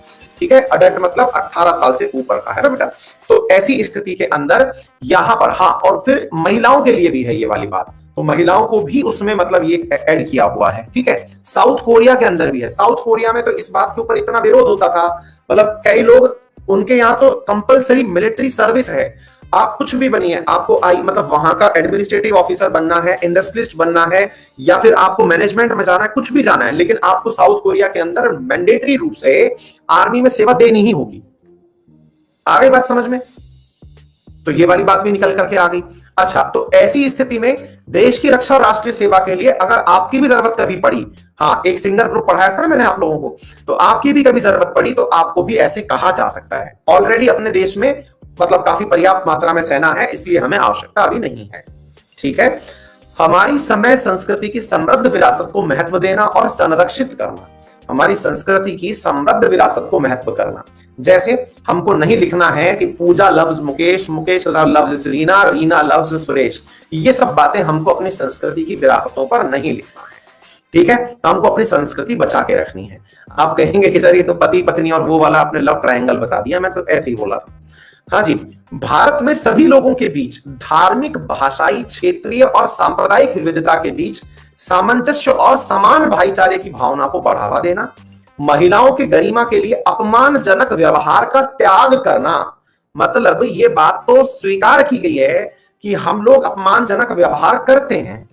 ठीक है? अडल्ट मतलब 18 साल से ऊपर का, है ना बेटा? तो ऐसी स्थिति के अंदर यहां पर हाँ, और फिर महिलाओं के लिए भी है ये वाली बात, तो महिलाओं को भी उसमें मतलब ये ऐड किया हुआ है, ठीक है? साउथ कोरिया के अंदर भी है। साउथ कोरिया में तो इस बात के ऊपर इतना विरोध होता था, मतलब कई लोग, उनके यहाँ तो कंपलसरी मिलिट्री सर्विस है। आप कुछ भी बनिए, आपको आई मतलब वहां का एडमिनिस्ट्रेटिव ऑफिसर बनना है, इंडस्ट्रियलिस्ट बनना है, या फिर आपको मैनेजमेंट में जाना है, कुछ भी जाना है, लेकिन आपको साउथ कोरिया के अंदर मैंडेटरी रूप से आर्मी में सेवा देनी ही होगी। आ गई बात समझ में? तो ये वाली बात भी निकल करके आ गई। अच्छा, तो ऐसी स्थिति में देश की रक्षा और राष्ट्रीय सेवा के लिए अगर आपकी भी जरूरत कभी पड़ी, हाँ एक सिंगर ग्रुप पढ़ाया था ना मैंने आप लोगों को, तो आपकी भी कभी जरूरत पड़ी तो आपको भी ऐसे कहा जा सकता है। ऑलरेडी अपने देश में मतलब काफी पर्याप्त मात्रा में सेना है, इसलिए हमें आवश्यकता अभी नहीं है, ठीक है? हमारी समय संस्कृति की समृद्ध विरासत को महत्व देना और संरक्षित करना, हमारी संस्कृति की समृद्ध विरासत को महत्व करना। जैसे हमको नहीं लिखना है कि Puja loves Mukesh, Mukesh loves Reena, Reena loves Suresh, ये सब बातें हमको अपनी संस्कृति की विरासतों पर नहीं लिखना है, ठीक है? तो हमको अपनी संस्कृति बचा के रखनी है। आप कहेंगे कि सर ये तो पति पत्नी और वो वाला आपने लव ट्रायंगल बता दिया, मैं तो ऐसे ही बोला था। हाँ जी, भारत में सभी लोगों के बीच धार्मिक, भाषाई, क्षेत्रीय और सांप्रदायिक विविधता के बीच सामंजस्य और समान भाईचारे की भावना को बढ़ावा देना, महिलाओं के गरिमा के लिए अपमानजनक व्यवहार का त्याग करना, मतलब ये बात तो स्वीकार की गई है कि हम लोग अपमानजनक व्यवहार करते हैं,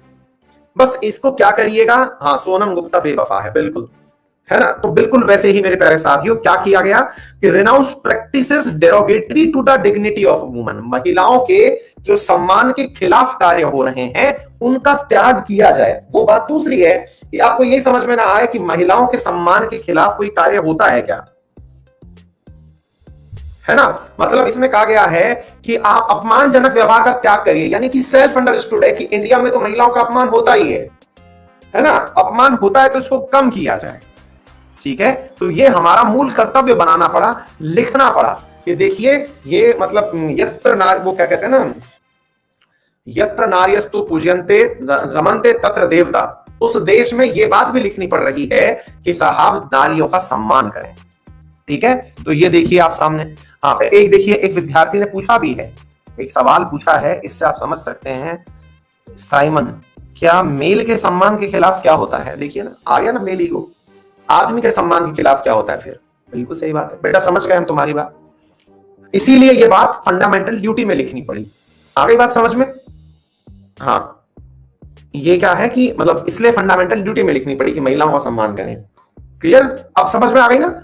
बस इसको क्या करिएगा, हाँ सोनम गुप्ता बेवफा है, बिल्कुल है ना। तो बिल्कुल वैसे ही मेरे प्यारे साथियों क्या किया गया कि renounce practices derogatory to the dignity of woman, महिलाओं के जो सम्मान के खिलाफ कार्य हो रहे हैं उनका त्याग किया जाए। वो बात दूसरी है कि आपको यही समझ में ना आए कि महिलाओं के सम्मान के खिलाफ कोई कार्य होता है क्या, है ना। मतलब इसमें कहा गया है कि आप अपमानजनक व्यवहार का त्याग करिए, यानी कि सेल्फ अंडरस्टूड है कि इंडिया में तो महिलाओं का अपमान होता ही है ना। अपमान होता है तो इसको कम किया जाए, ठीक है। तो ये हमारा मूल कर्तव्य बनाना पड़ा, लिखना पड़ा कि देखिए ये मतलब यत्र नार वो क्या कहते हैं ना, यत्र नार्यस्तु पूज्यन्ते रमन्ते तत्र देवता, उस देश में ये बात भी लिखनी पड़ रही है कि साहब नारियों का सम्मान करें, ठीक है। तो ये देखिए आप सामने, हाँ एक देखिए एक विद्यार्थी ने पूछा भी है, एक सवाल पूछा है, इससे आप समझ सकते हैं। साइमन, क्या मेल के सम्मान के खिलाफ क्या होता है, देखिए ना आ गया ना मेल ईगो, आदमी के सम्मान के खिलाफ क्या होता है फिर, बिल्कुल सही बात है बेटा, समझ गए हम तुम्हारी बात, इसीलिए ये बात फंडामेंटल ड्यूटी में लिखनी पड़ी। आ गई बात समझ में, हाँ ये क्या है कि मतलब इसलिए फंडामेंटल ड्यूटी में लिखनी पड़ी कि महिलाओं का सम्मान करें। क्लियर, अब समझ में आ गई ना।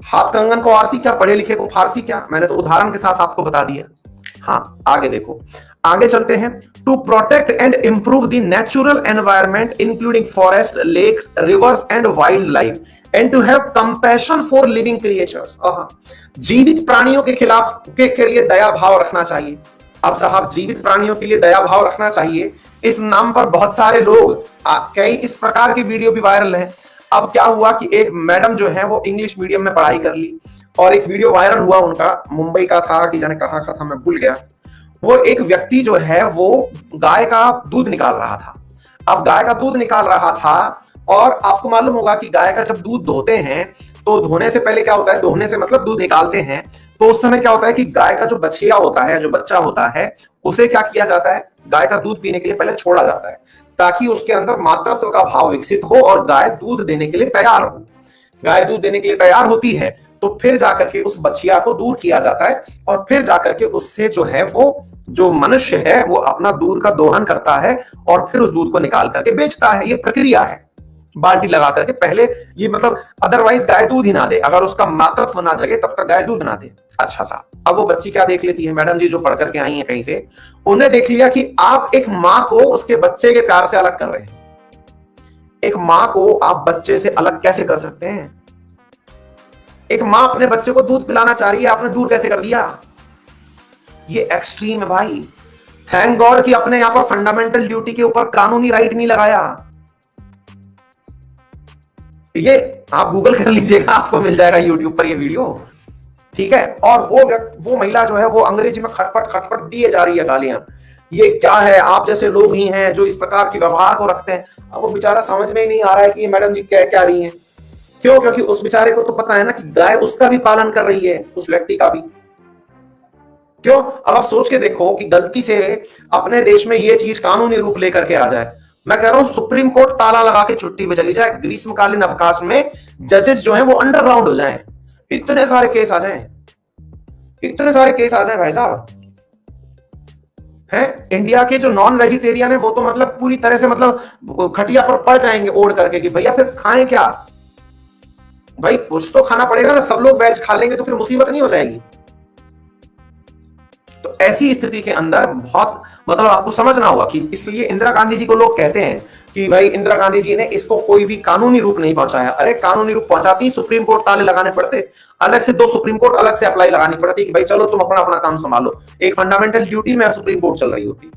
हाथ कंगन को आरसी क्या, पढ़े लिखे को फारसी क्या, मैंने तो उदाहरण के साथ आपको बता दिया। हाँ आगे देखो, आगे चलते हैं। To protect and improve the natural environment including forest, lakes, rivers and wild life and to have compassion for living creatures, जीवित प्राणियों के खिलाफ के लिए दया भाव रखना चाहिए। अब साहब जीवित प्राणियों के लिए दया भाव रखना चाहिए, इस नाम पर बहुत सारे लोग कई इस प्रकार के वीडियो भी वायरल हैं। अब क्या हुआ कि एक मैडम जो है वो इंग्लिश मीडियम में पढ़ाई कर ली और एक वीडियो वायरल हुआ उनका, मुंबई का था कि जाने कहां का था मैं भूल गया। वो एक व्यक्ति जो है वो गाय का दूध निकाल रहा था। अब गाय का दूध निकाल रहा था और आपको मालूम होगा कि गाय का जब दूध धोते हैं तो धोने से पहले क्या होता है, धोने से मतलब दूध निकालते हैं तो उस समय क्या होता है कि गाय का जो बछिया होता है, जो बच्चा होता है, उसे क्या किया जाता है, गाय का दूध पीने के लिए पहले छोड़ा जाता है ताकि उसके अंदर मातृत्व का भाव विकसित हो और गाय दूध देने के लिए तैयार हो। गाय दूध देने के लिए तैयार होती है तो फिर जाकर के उस बछिया को दूर किया जाता है और फिर जाकर के उससे जो है वो जो मनुष्य है वो अपना दूध का दोहन करता है और फिर उस दूध को निकाल करके बेचता है। ये प्रक्रिया है, बाल्टी लगा करके पहले ये मतलब, अदरवाइज गाय दूध ही ना दे, अगर उसका मातृत्व ना जगे तब तक गाय दूध ना दे। अच्छा सा, अब वो बच्ची क्या देख लेती है, मैडम जी जो पढ़ करके आई है कहीं से, उन्हें देख लिया कि आप एक माँ को उसके बच्चे के प्यार से अलग कर रहे हैं। एक माँ को आप बच्चे से अलग कैसे कर सकते हैं? एक माँ अपने बच्चे को दूध पिलाना चाह रही है, आपने दूर कैसे कर दिया? ये एक्सट्रीम है भाई। थैंक गॉड कि अपने यहां पर फंडामेंटल ड्यूटी के ऊपर कानूनी राइट नहीं लगाया। ये आप गूगल कर लीजिएगा, आपको मिल जाएगा यूट्यूब पर ये वीडियो, ठीक है। और वो महिला जो है वो अंग्रेजी में खटपट खटपट दिए जा रही है गालियां, ये क्या है, आप जैसे लोग ही हैं जो इस प्रकार के व्यवहार को रखते हैं। अब वो बेचारा समझ में ही नहीं आ रहा है कि ये मैडम जी कह क्या रही हैं। क्यों? क्योंकि उस बेचारे को तो पता है ना कि गाय उसका भी पालन कर रही है, उस व्यक्ति का भी। क्यों? अब आप सोच के देखो कि गलती से अपने देश में ये चीज कानूनी रूप लेकर के आ जाए, मैं कह रहा हूं सुप्रीम कोर्ट ताला लगा के छुट्टी पे चली जाए, ग्रीष्मकालीन अवकाश में जजेस जो हैं वो अंडरग्राउंड हो जाएं, इतने सारे केस आ जाएं, इतने सारे केस आ जाएं भाई साहब। हैं इंडिया के जो नॉन वेजिटेरियन है वो तो मतलब पूरी तरह से मतलब खटिया पर पड़ जाएंगे ओढ़ करके कि भैया फिर खाएं क्या? भाई कुछ तो खाना पड़ेगा ना, सब लोग वेज खा लेंगे तो फिर मुसीबत नहीं हो जाएगी? तो ऐसी स्थिति के अंदर बहुत मतलब आपको समझना होगा कि इसलिए इंदिरा गांधी जी को लोग कहते हैं कि भाई इंदिरा गांधी जी ने इसको कोई भी कानूनी रूप नहीं पहुंचाया। अरे कानूनी रूप पहुंचाती सुप्रीम कोर्ट ताले लगाने पड़ते, अलग से 2 सुप्रीम कोर्ट अलग से अप्लाई लगानी पड़ती कि भाई चलो तुम अपना अपना काम संभालो, एक फंडामेंटल ड्यूटी में सुप्रीम कोर्ट चल रही होती,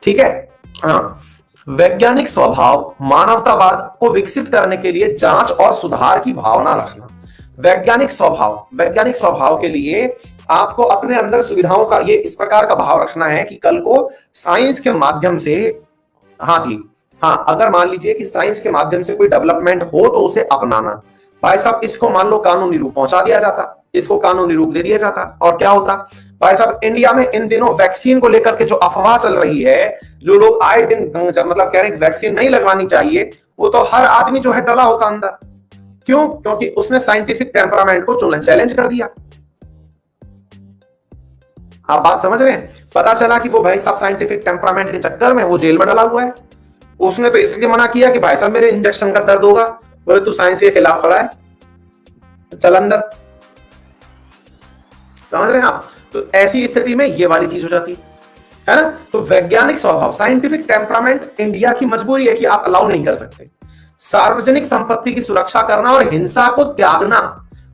ठीक है। हाँ, वैज्ञानिक स्वभाव मानवतावाद को विकसित करने के लिए जांच और सुधार की भावना रखना। वैज्ञानिक स्वभाव के लिए आपको अपने अंदर सुविधाओं का ये इस प्रकार का भाव रखना है कि कल को साइंस के माध्यम से, हाँ जी हाँ, अगर मान लीजिए कि साइंस के माध्यम से कोई डेवलपमेंट हो तो उसे अपनाना। भाई साहब इसको मान लो कानूनी रूप पहुंचा दिया जाता, इसको कानूनी रूप दे दिया जाता और क्या होता? भाई साहब इंडिया में इन दिनों वैक्सीन को लेकर के जो अफवाह चल रही है, जो लोग आए दिन मतलब कह रहे हैं वैक्सीन नहीं लगवानी चाहिए, वो तो हर आदमी जो है डला होता अंदर। क्यों? क्योंकि उसने साइंटिफिक टेम्परामेंट को चैलेंज कर दिया। आप बात समझ रहे हैं? पता चला कि वो भाई साहब साइंटिफिक टेम्परामेंट के चक्कर में वो जेल में डला हुआ है। उसने तो इसलिए मना किया कि भाई साहब मेरे इंजेक्शन का दर्द होगा। बोले तू साइंस के खिलाफ खड़ा है, चल अंदर। समझ रहे हैं आप? तो ऐसी स्थिति में ये वाली चीज हो जाती है ना। तो वैज्ञानिक स्वभाव, साइंटिफिक टेम्परामेंट इंडिया की मजबूरी है कि आप अलाउ नहीं कर सकते। सार्वजनिक संपत्ति की सुरक्षा करना और हिंसा को त्यागना,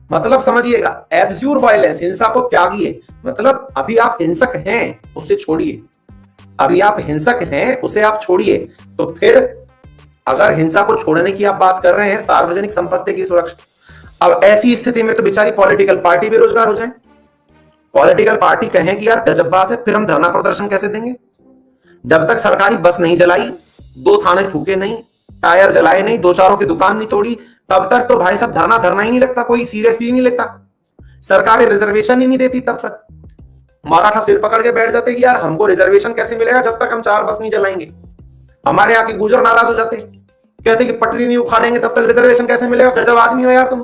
मतलब समझिएगा, एब्ज्यूर वायलेंस, हिंसा को त्यागिए। मतलब अभी आप हिंसक हैं, उसे छोड़िए। अभी आप हिंसक हैं, उसे आप छोड़िए। तो फिर अगर हिंसा को छोड़ने की आप बात कर रहे हैं, सार्वजनिक संपत्ति की सुरक्षा, अब ऐसी स्थिति में तो बेचारी पॉलिटिकल पार्टी बेरोजगार हो जाए। पॉलिटिकल पार्टी कहें कि यार गजब बात है, फिर हम धरना प्रदर्शन कैसे देंगे? जब तक सरकारी बस नहीं जलाई, 2 थाने फूके नहीं, टायर जलाए नहीं, 2-4 की दुकान नहीं तोड़ी, तब तक तो भाई साहब धरना ही नहीं लगता, कोई सीरियसली नहीं लेता। सरकार रिजर्वेशन ही नहीं देती तब तक। मराठा सिर पकड़ के बैठ जाते कि यार हमको रिजर्वेशन कैसे मिलेगा जब तक हम 4 बस नहीं जलाएंगे। हमारे यहाँ के गुजर नाराज हो जाते, कहते कि पटरी नहीं उखाड़ेंगे तब तक रिजर्वेशन कैसे मिलेगा। गजब आदमी हो यार तुम,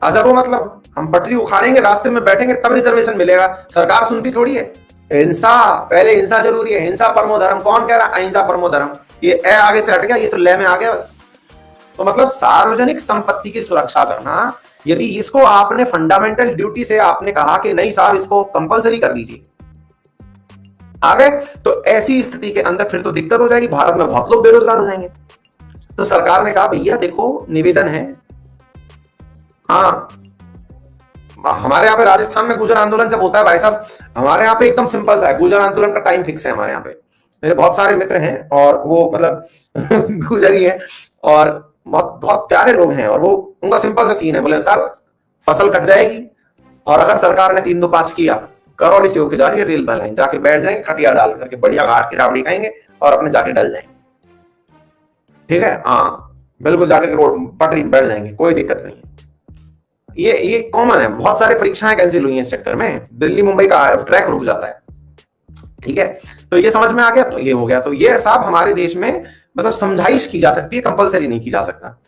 अजब हो। मतलब हम पटरी उखाड़ेंगे, रास्ते में बैठेंगे तब रिजर्वेशन मिलेगा। सरकार सुनती थोड़ी है। हिंसा, पहले हिंसा जरूरी है। हिंसा परमो धर्म, कौन कह रहा है अहिंसा परमो धर्म? ये ए आगे से हट गया, ये तो ले में आ गया बस। तो मतलब सार्वजनिक संपत्ति की सुरक्षा करना, यदि इसको आपने फंडामेंटल ड्यूटी से आपने कहा कि नहीं साहब इसको कंपलसरी कर दीजिए, आ गए, तो ऐसी स्थिति के अंदर फिर तो दिक्कत हो जाएगी, भारत में बहुत लोग बेरोजगार हो जाएंगे। तो सरकार ने कहा भैया देखो निवेदन है, हाँ हमारे यहाँ पे राजस्थान में गुजर आंदोलन जब होता है भाई साहब, हमारे यहाँ पे एकदम सिंपल सा है, गुजर आंदोलन का टाइम फिक्स है हमारे यहाँ पे। मेरे बहुत सारे मित्र हैं और वो मतलब गुजर ही है और बहुत बहुत प्यारे लोग हैं, और वो उनका सिंपल सा सीन है, बोले सर फसल कट जाएगी और अगर सरकार ने 3-2-5 किया, करौली से होकर जा रही है रेलवे लाइन, जाके बैठ जाएंगे खटिया डाल करके, बढ़िया घाट की राबड़ी खाएंगे और अपने जाके डल जाएंगे। ठीक है, हाँ बिल्कुल, जाके रोड पटरी बैठ जाएंगे, कोई दिक्कत नहीं है। ये कॉमन है, बहुत सारे परीक्षाएं कैंसिल हुई हैं इस चक्कर में, दिल्ली मुंबई का ट्रैक रुक जाता है। ठीक है, तो ये समझ में आ गया, तो ये हो गया। तो ये साहब हमारे देश में मतलब समझाइश की जा सकती है, कंपलसरी नहीं की जा सकता।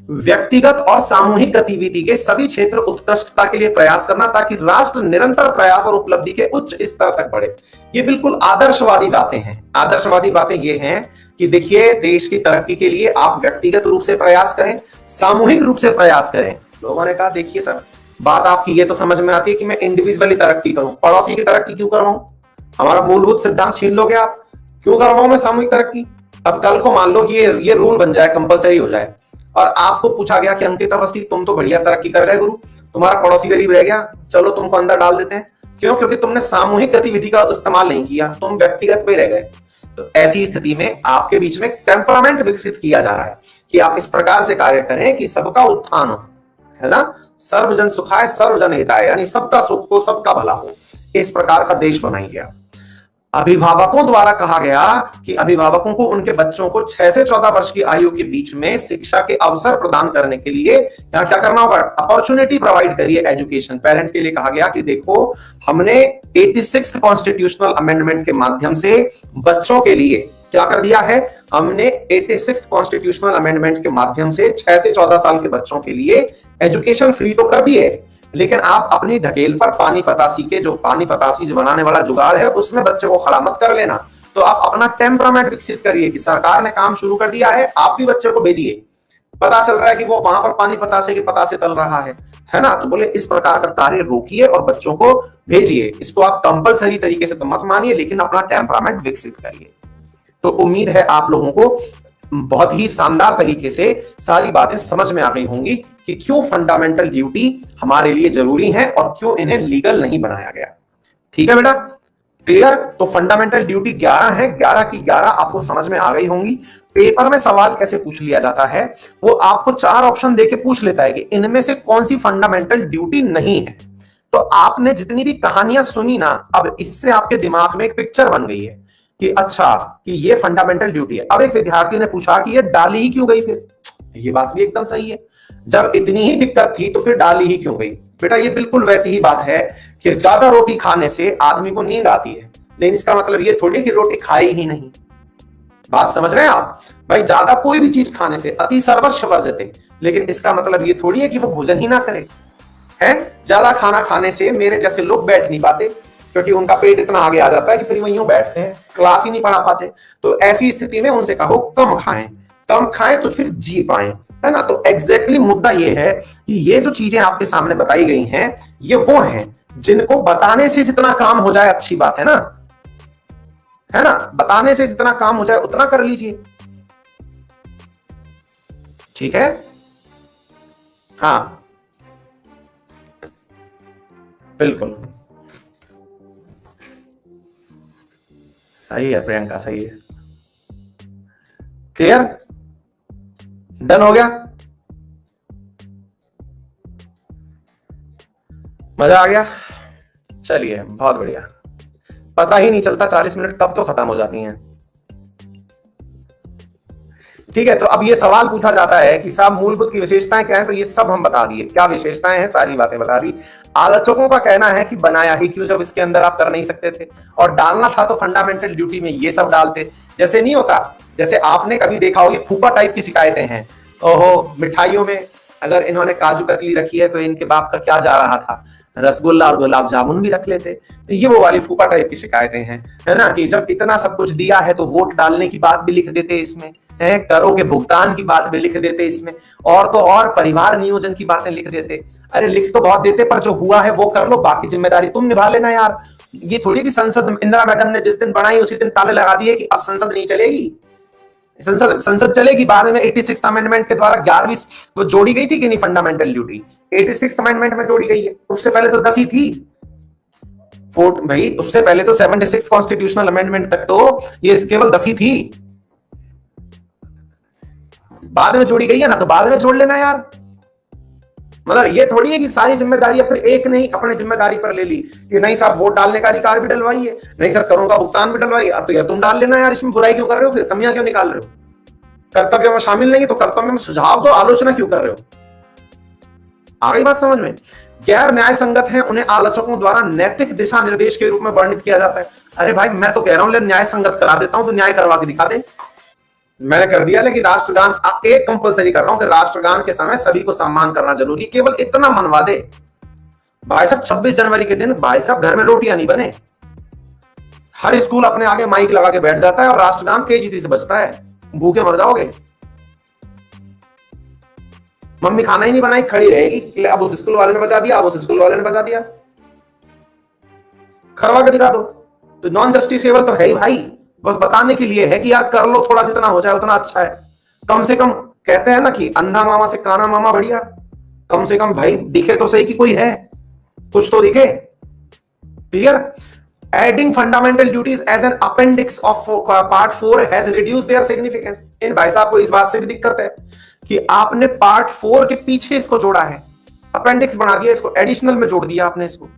व्यक्तिगत और सामूहिक गतिविधि के सभी क्षेत्र उत्कृष्टता के लिए प्रयास करना, ताकि राष्ट्र निरंतर प्रयास और उपलब्धि के उच्च स्तर तक बढ़े। ये बिल्कुल आदर्शवादी बातें हैं। आदर्शवादी बातें ये हैं कि देखिए देश की तरक्की के लिए आप व्यक्तिगत रूप से प्रयास करें, सामूहिक रूप से प्रयास करें। लोगों ने कहा देखिए सर बात आपकी ये तो समझ में आती है कि मैं इंडिविजुअली तरक्की करूं, पड़ोसी की तरक्की क्यों करवाऊं? हमारा मूलभूत सिद्धांत छीन लोगे आप, क्यों करवाऊं मैं सामूहिक तरक्की? अब कल को मान लो कि ये रूल बन जाए, कंपलसरी हो जाए, और आपको पूछा गया कि अंकित अवस्थी तुम तो बढ़िया तरक्की कर गए गुरु, तुम्हारा पड़ोसी गरीब रह गया, चलो तुमको अंदर डाल देते हैं। क्यों? क्योंकि तुमने सामूहिक गतिविधि का इस्तेमाल नहीं किया, तुम व्यक्तिगत पे रह गए। तो ऐसी स्थिति में आपके बीच में टेम्परामेंट विकसित किया जा रहा है कि आप इस प्रकार से कार्य करें कि सबका उत्थान हो, है ना, सर्वजन सुखाय सर्वजन हिताय, यानी सबका सुख हो सबका भला हो, इस प्रकार का देश बनाइए आप। अभिभावकों द्वारा कहा गया कि अभिभावकों को उनके बच्चों को 6 से 14 वर्ष की आयु के बीच में शिक्षा के अवसर प्रदान करने के लिए यहाँ क्या करना होगा? अपॉर्चुनिटी प्रोवाइड करिए एजुकेशन। पेरेंट के लिए कहा गया कि देखो हमने 86th कॉन्स्टिट्यूशनल अमेंडमेंट के माध्यम से बच्चों के लिए क्या कर दिया है? हमने 86th कॉन्स्टिट्यूशनल अमेंडमेंट के माध्यम से 6 से 14 साल के बच्चों के लिए एजुकेशन फ्री तो कर दी है, लेकिन आप अपनी ढकेल पर पानी पतासी के जो पानी पतासी जो बनाने वाला जुगाड़ है उसमें बच्चे को खड़ा मत कर लेना। तो आप अपना टेम्परामेंट विकसित करिए कि सरकार ने काम शुरू कर दिया है, आप भी बच्चे को भेजिए। पता चल रहा है कि वो वहां पर पानी पतासे के पतासे तल रहा है ना, तो बोले इस प्रकार का कार्य रोकिए और बच्चों को भेजिए। इसको आप कंपलसरी तरीके से तो मत मानिए, लेकिन अपना टेम्परामेंट विकसित करिए। तो उम्मीद है आप लोगों को बहुत ही शानदार तरीके से सारी बातें समझ में आ गई होंगी कि क्यों फंडामेंटल ड्यूटी हमारे लिए जरूरी है और क्यों इन्हें लीगल नहीं बनाया गया। ठीक है बेटा, क्लियर? तो फंडामेंटल ड्यूटी 11 है, 11 की 11 आपको समझ में आ गई होंगी। पेपर में सवाल कैसे पूछ लिया जाता है, वो आपको 4 ऑप्शन देके पूछ लेता है कि इनमें से कौन सी फंडामेंटल ड्यूटी नहीं है। तो आपने जितनी भी कहानियां सुनी ना, अब इससे आपके दिमाग में एक पिक्चर बन गई है कि अच्छा कि ये फंडामेंटल ड्यूटी है। अब एक विद्यार्थी ने पूछा कि ये डाली ही क्यों गई? फिर ये बात भी एकदम सही है, जब इतनी ही दिक्कत थी तो फिर डाली ही क्यों गई? बेटा ये बिल्कुल वैसी ही बात है कि ज्यादा रोटी खाने से आदमी को नींद आती है, लेकिन इसका मतलब ये थोड़ी कि रोटी खाई ही नहीं। बात समझ रहे हैं आप भाई? ज्यादा कोई भी चीज खाने से अति सर्वस्व वर्जते, लेकिन इसका मतलब ये थोड़ी है कि वो भोजन ही ना करे। है। ज्यादा खाना खाने से मेरे जैसे लोग बैठ नहीं पाते, क्योंकि उनका पेट इतना आगे आ जाता है कि फिर वहीं बैठते हैं, क्लास ही नहीं पढ़ा पाते। तो ऐसी स्थिति में उनसे कहो कम खाएं, कम खाएं तो फिर जी पाएं, है ना। तो एग्जैक्टली मुद्दा ये है कि ये जो चीजें आपके सामने बताई गई हैं, ये वो हैं जिनको बताने से जितना काम हो जाए अच्छी बात है ना, है ना। बताने से जितना काम हो जाए उतना कर लीजिए, ठीक है। हाँ बिल्कुल सही है प्रियंका, सही है। क्लियर, डन हो गया, मजा आ गया। चलिए बहुत बढ़िया, पता ही नहीं चलता 40 मिनट कब तो खत्म हो जाती हैं। ठीक है, तो अब ये सवाल पूछा जाता है कि साहब मूलभूत की विशेषताएं क्या है, तो ये सब हम बता दिए, क्या विशेषताएं हैं सारी बातें बता दी। आलोचकों का कहना है कि बनाया ही क्यों जब इसके अंदर आप कर नहीं सकते थे, और डालना था तो फंडामेंटल ड्यूटी में ये सब डालते। जैसे नहीं होता, जैसे आपने कभी देखा हो ये फूफा टाइप की शिकायतें हैं, ओहो मिठाइयों में अगर इन्होंने काजू कतली रखी है तो इनके बाप का क्या जा रहा था, रसगुल्ला और गुलाब जामुन भी रख लेते। तो ये वो वाली फूफा टाइप की शिकायतें हैं, है ना, कि जब इतना सब कुछ दिया है तो वोट डालने की बात भी लिख देते इसमें, है करों के भुगतान की बात भी लिख देते इसमें, और तो और परिवार नियोजन की बातें लिख देते। अरे लिख तो बहुत देते, पर जो हुआ है वो कर लो, बाकी जिम्मेदारी तुम निभा लेना यार। ये थोड़ी कि संसद इंदिरा मैडम ने जिस दिन बनाई उसी दिन ताले लगा दिए कि अब संसद नहीं चलेगी। संसद चलेगी, बाद में 86 अमेंडमेंट के द्वारा 11वीं तो जोड़ी गई थी कि नहीं फंडामेंटल ड्यूटी, 86 अमेंडमेंट में जोड़ी गई है। उससे पहले तो 10 ही थी भाई, उससे पहले तो 76 कॉन्स्टिट्यूशनल अमेंडमेंट तक तो ये केवल 10 ही थी, बाद में जोड़ी गई है ना, तो बाद में जोड़ लेना यार। मतलब ये थोड़ी है कि सारी जिम्मेदारी अपने एक नहीं अपने जिम्मेदारी पर ले ली कि नहीं साहब वोट डालने का अधिकार भी डलवाइए, नहीं सर करों का भुगतान भी डलवाइए, अब तो यार तुम डाल लेना यार, इसमें बुराई क्यों कर रहे हो, फिर कमियां क्यों निकाल रहे हो। कर्तव्य में शामिल नहीं तो कर्तव्य में सुझाव दो, आलोचना क्यों कर रहे हो। आ गई बात समझ में। गैर न्याय संगत है उन्हें आलोचकों द्वारा नैतिक दिशा निर्देश के रूप में वर्णित किया जाता है। अरे भाई मैं तो कह रहा हूं न्याय संगत करा देता हूं, तो न्याय करवा के दिखा दे। मैंने कर दिया, लेकिन राष्ट्रगान एक कंपलसरी कर रहा हूं कि राष्ट्रगान के समय सभी को सम्मान करना जरूरी, केवल इतना मनवा दे भाई साहब 26 जनवरी के दिन भाई साहब घर में रोटियां नहीं बने, हर स्कूल अपने आगे माइक लगा के बैठ जाता है और राष्ट्रगान तेजी से बजता है, भूखे मर जाओगे। मम्मी खाना ही नहीं बनाई खड़ी रहेगी, अब उस स्कूल वाले ने बजा दिया, अब उस स्कूल वाले ने बजा दिया, करवा के दिखा दो। तो नॉन जस्टिसेबल तो है ही भाई, बस बताने के लिए है कि यार कर लो थोड़ा, जितना हो जाए उतना अच्छा है। कम से कम कहते हैं ना कि अंधा मामा से काना मामा बढ़िया, कम से कम भाई दिखे तो सही कि कोई है, कुछ तो दिखे। Clear. Adding fundamental duties as an appendix of part 4 has reduced their significance. इन भाई साहब को इस बात से भी दिक्कत है कि आपने पार्ट 4 के पीछे इसको जोड़ा है, अपेंडिक्स बना दिया, इसको एडिशनल में जोड़ दिया आपने इसको।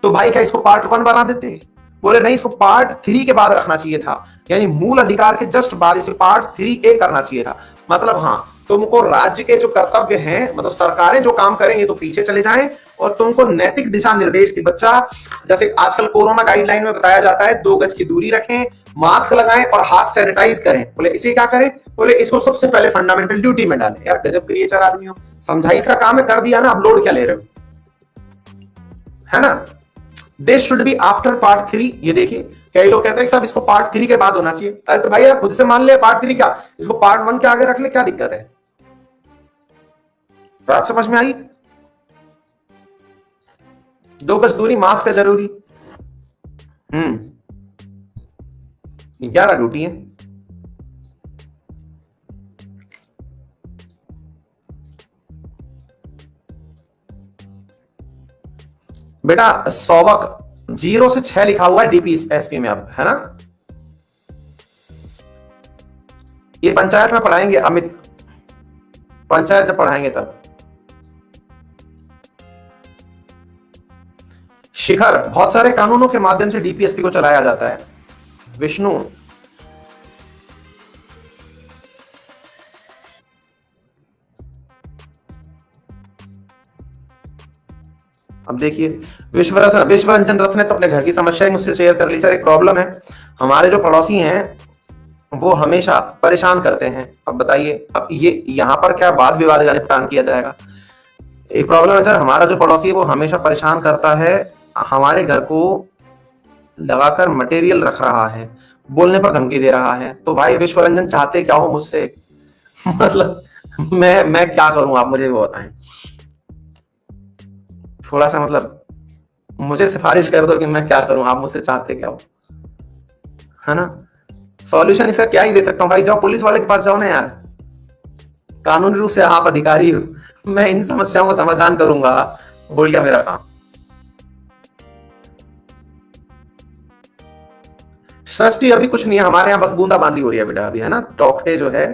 तो भाई क्या इसको पार्ट 1 बना देते, बोले नहीं इसको पार्ट 3 के बाद रखना चाहिए था, यानी मूल अधिकार के जस्ट बाद इसे पार्ट 3A करना चाहिए था। मतलब हाँ तुमको राज्य के जो कर्तव्य हैं, मतलब सरकारें जो काम करेंगे तो पीछे चले जाएं, और तुमको नैतिक दिशा निर्देश की बच्चा, जैसे आजकल कोरोना गाइडलाइन में बताया जाता है 2 गज की दूरी रखें, मास्क लगाएं और हाथ सैनिटाइज करें, बोले इसे क्या करें, बोले इसको सबसे पहले फंडामेंटल ड्यूटी में डालें। यार गजब क्रिएचर आदमी हो, समझाई इसका काम है, कर दिया ना, अब लोड क्या ले रहे हो, है ना। This should be after part 3। ये देखिए कई लोग कहते हैं कि साहब इसको पार्ट 3 के बाद होना चाहिए। अरे तो भाई यार खुद से मान ले पार्ट 3 क्या, इसको पार्ट 1 के आगे रख ले, क्या दिक्कत है। बात समझ में आई। 2 गज दूरी, मास्क है जरूरी। 11 ड्यूटी है। बेटा सौबक 0 से 6 लिखा हुआ है डीपीएसपी में अब, है ना। ये पंचायत में पढ़ाएंगे अमित, पंचायत जब पढ़ाएंगे तब। शिखर, बहुत सारे कानूनों के माध्यम से डीपीएसपी को चलाया जाता है। विष्णु, अब देखिए विश्व रंजन रथ ने तो अपने घर की समस्याएं मुझसे शेयर कर ली। सर एक प्रॉब्लम है, हमारे जो पड़ोसी हैं वो हमेशा परेशान करते हैं। अब बताइए अब ये यहाँ पर क्या वाद विवाद का निपटान किया जाएगा। एक प्रॉब्लम है सर, हमारा जो पड़ोसी है वो हमेशा परेशान करता है, हमारे घर को लगाकर मटेरियल रख रहा है, बोलने पर धमकी दे रहा है। तो भाई विश्वरंजन चाहते क्या हो मुझसे? मतलब मैं क्या करूं, आप मुझे वो बताएं। थोड़ा सा मतलब मुझे सिफारिश कर दो कि मैं क्या करूं, आप मुझसे चाहते क्या हो, है ना? सॉल्यूशन इसका क्या ही दे सकता हूं भाई, जाओ पुलिस वाले के पास जाओ ना यार, कानूनी रूप से आप अधिकारी हो, मैं इन समस्याओं का समाधान करूंगा, हो गया मेरा काम। सृष्टि अभी कुछ नहीं है हमारे यहाँ, बस बूंदाबांदी हो रही है बेटा अभी, है ना? टोकटे जो है,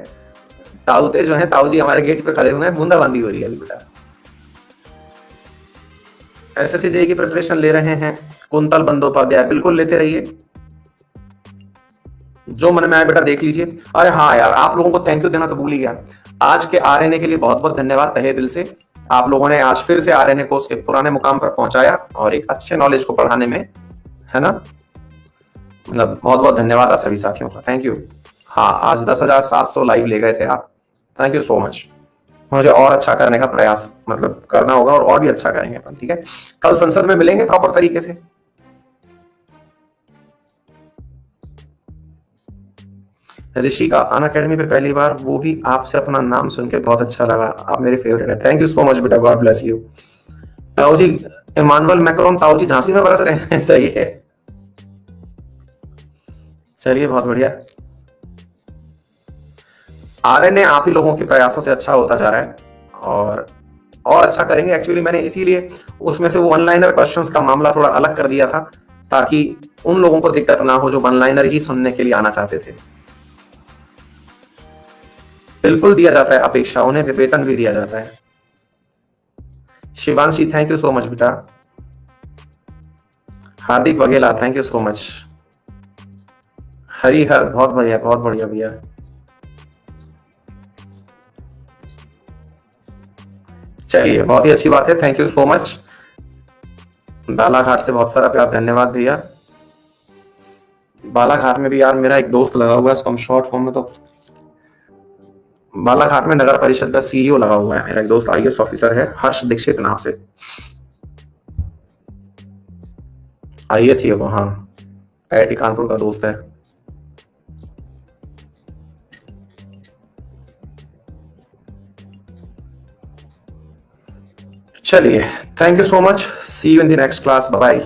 ताऊते जो है, ताऊ जी हमारे गेट पे खड़े हुए हैं, बूंदाबांदी हो रही है अभी बेटा। एसएससी जेई की प्रिपरेशन ले रहे हैं कुंतल बंदोपाध्याय, बिल्कुल लेते रहिए, जो मन में आए बेटा देख लीजिए। अरे हाँ यार, आप लोगों को थैंक यू देना तो भूल ही गया, आज के आरएनए के लिए बहुत बहुत धन्यवाद तहे दिल से। आप लोगों ने आज फिर से आरएनए को उसके पुराने मुकाम पर पहुंचाया और एक अच्छे नॉलेज को पढ़ाने में, है ना? मतलब बहुत बहुत धन्यवाद आप सभी साथियों का, थैंक यू। हाँ, आज 10,700 लाइव ले गए थे आप, थैंक यू सो मच। मुझे और अच्छा करने का प्रयास मतलब करना होगा और भी अच्छा करेंगे अपन, ठीक है? कल संसद में मिलेंगे प्रॉपर तरीके से। ऋषि का अन अकेडमी पे पहली बार, वो भी आपसे अपना नाम सुन के बहुत अच्छा लगा, आप मेरे फेवरेट है, थैंक यू सो मच बेटा, गॉड ब्लेस यू। ताऊ जी, इमानुअल मैक्रोन ताऊ जी झांसी में बरस रहे हैं, सही है, चलिए बहुत बढ़िया। आरएनए आप ही लोगों के प्रयासों से अच्छा होता जा रहा है और अच्छा करेंगे। एक्चुअली मैंने इसीलिए उसमें से वो वन लाइनर क्वेश्चंस का मामला थोड़ा अलग कर दिया था, ताकि उन लोगों को दिक्कत ना हो जो वन लाइनर ही सुनने के लिए आना चाहते थे। बिल्कुल दिया जाता है अपेक्षा, उन्हें वेतन भी दिया जाता है। Shivanshi thank you so much बेटा। Hardik Vaghela thank you so much. Harihar बहुत बढ़िया, बहुत बढ़िया भैया। चलिए बहुत ही अच्छी बात है, thank you so much. Balaghat से बहुत सारा प्यार, धन्यवाद भैया। बालाघाट में भी यार मेरा एक दोस्त लगा हुआ है, उसको हम शॉर्ट फॉर्म में तो बालाघाट में नगर परिषद का सीईओ लगा हुआ है, मेरा एक दोस्त आईएएस ऑफिसर है, हर्ष दीक्षित नाम से, आईएएस ही है वो, हाँ, आईआईटी कानपुर का दोस्त है। चलिए, thank you so much, see you in the next class, bye bye.